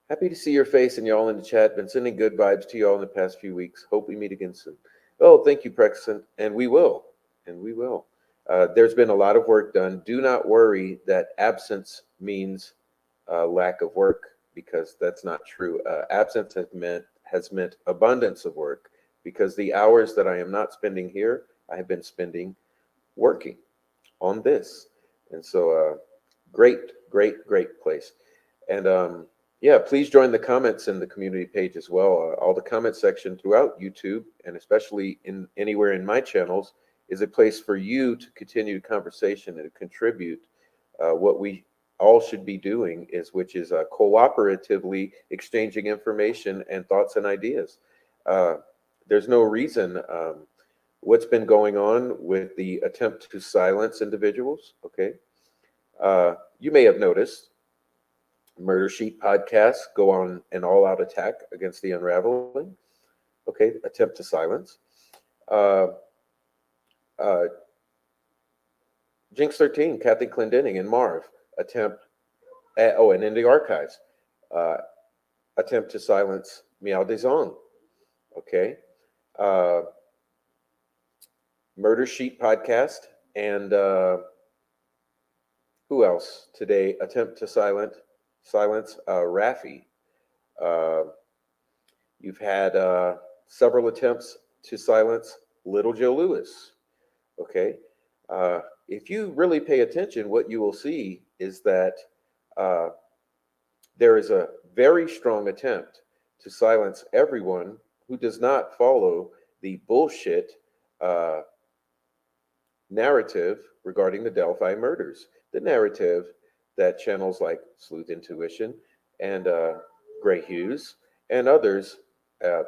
happy to see your face and y'all in the chat. Been sending good vibes to y'all in the past few weeks. Hope we meet again soon. Oh, thank you, Reticent. And we will. And we will. There's been a lot of work done. Do not worry that absence means lack of work, because that's not true. Absence has meant abundance of work, because the hours that I am not spending here, I have been spending working on this. And so, great place. And yeah, please join the comments in the community page as well. All the comment section throughout YouTube, and especially in anywhere in my channels, is a place for you to continue the conversation and to contribute. What we all should be doing which is cooperatively exchanging information and thoughts and ideas. There's no reason. What's been going on with the attempt to silence individuals? Okay, you may have noticed Murder Sheet podcasts go on an all-out attack against the unraveling. Okay, attempt to silence. Uh, uh, Jinx 13, Kathy Clendenning, and Marv attempt. And in the archives, uh, attempt to silence Miao Dezong. Okay, uh, Murder Sheet podcast, and who else today? Attempt to silence Raffi. Uh, you've had several attempts to silence Little Joe Lewis. Okay, if you really pay attention, what you will see is that uh, there is a very strong attempt to silence everyone who does not follow the bullshit uh, narrative regarding the Delphi murders. The narrative that channels like Sleuth Intuition and Gray Hughes and others,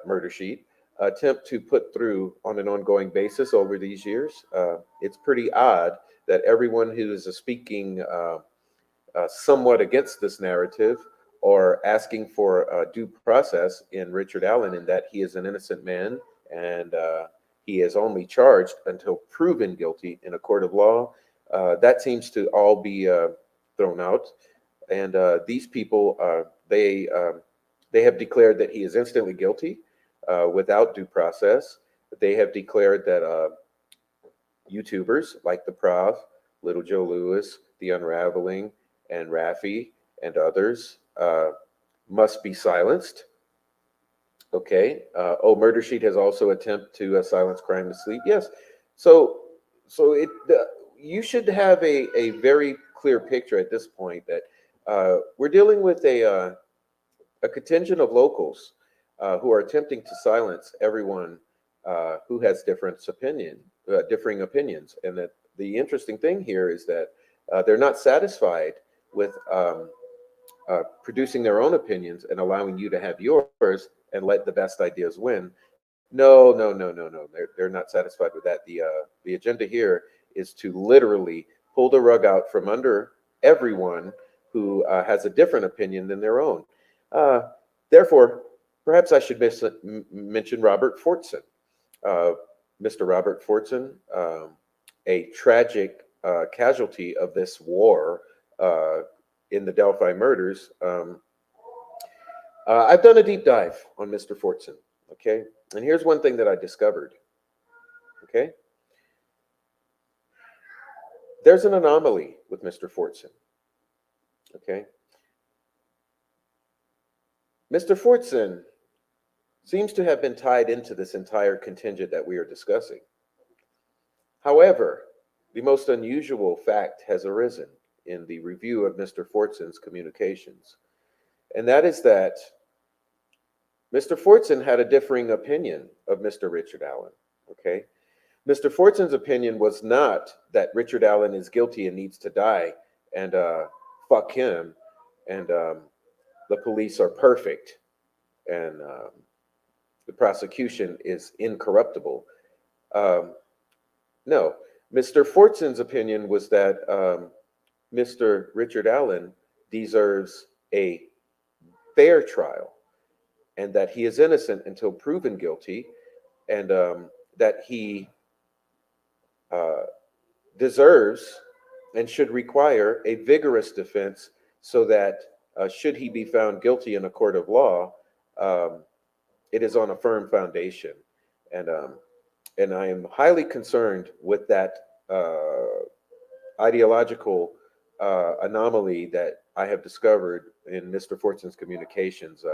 Murder Sheet, attempt to put through on an ongoing basis over these years. It's pretty odd that everyone who is speaking somewhat against this narrative or asking for due process in Richard Allen, in that he is an innocent man and he is only charged until proven guilty in a court of law. That seems to all be thrown out. And these people, they have declared that he is instantly guilty without due process. They have declared that YouTubers like the Prof, Little Joe Lewis, The Unraveling, and Raffi and others must be silenced. Okay. Murder Sheet has also attempted to silence crime to sleep. Yes. So, you should have a very clear picture at this point that we're dealing with a contingent of locals who are attempting to silence everyone who has differing opinions, and that the interesting thing here is that they're not satisfied with producing their own opinions and allowing you to have yours and let the best ideas win. No, no, no, no, no. They're not satisfied with that. The agenda here is to literally pull the rug out from under everyone who has a different opinion than their own. Uh, Therefore, perhaps I should mention Robert Fortson. Uh, Mr. Robert Fortson, a tragic casualty of this war uh, in the Delphi murders. I've done a deep dive on Mr. Fortson, okay? And here's one thing that I discovered, okay? There's an anomaly with Mr. Fortson, okay? Mr. Fortson seems to have been tied into this entire contingent that we are discussing. However, the most unusual fact has arisen in the review of Mr. Fortson's communications, and that is that Mr. Fortson had a differing opinion of Mr. Richard Allen, okay? Mr. Fortson's opinion was not that Richard Allen is guilty and needs to die and fuck him, and the police are perfect, and the prosecution is incorruptible. No, Mr. Fortson's opinion was that Mr. Richard Allen deserves a fair trial, and that he is innocent until proven guilty, and that he uh, deserves and should require a vigorous defense, so that should he be found guilty in a court of law, um, it is on a firm foundation. And and I am highly concerned with that ideological anomaly that I have discovered in Mr. Fortune's communications.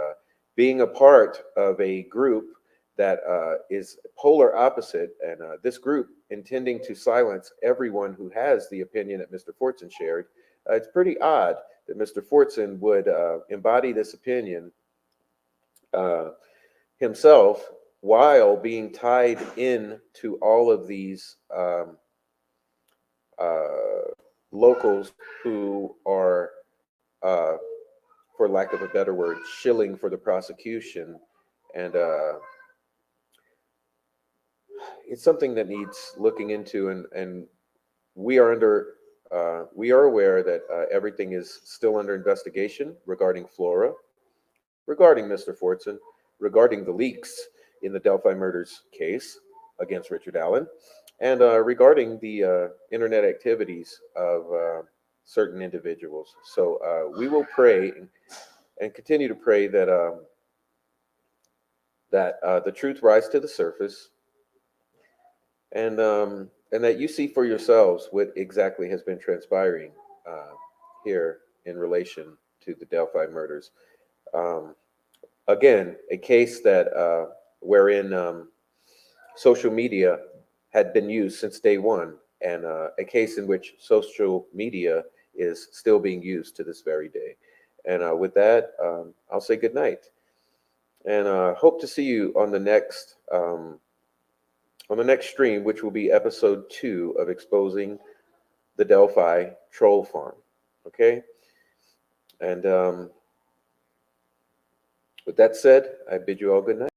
Being a part of a group that is polar opposite, and this group intending to silence everyone who has the opinion that Mr. Fortune shared, it's pretty odd that Mr. Fortune would embody this opinion uh, himself while being tied in to all of these uh, locals who are, uh, for lack of a better word, shilling for the prosecution. And it's something that needs looking into. And we are under, we are aware that everything is still under investigation regarding Flora, regarding Mr. Fortson, regarding the leaks in the Delphi murders case against Richard Allen, and regarding the internet activities of certain individuals. So we will pray and continue to pray that the truth rise to the surface, and that you see for yourselves what exactly has been transpiring here in relation to the Delphi murders. Um, Again, a case that wherein social media had been used since day one, and a case in which social media is still being used to this very day. And with that, I'll say good night, and hope to see you on the next stream, which will be episode 2 of exposing the Delphi troll farm. Okay, and with that said, I bid you all good night.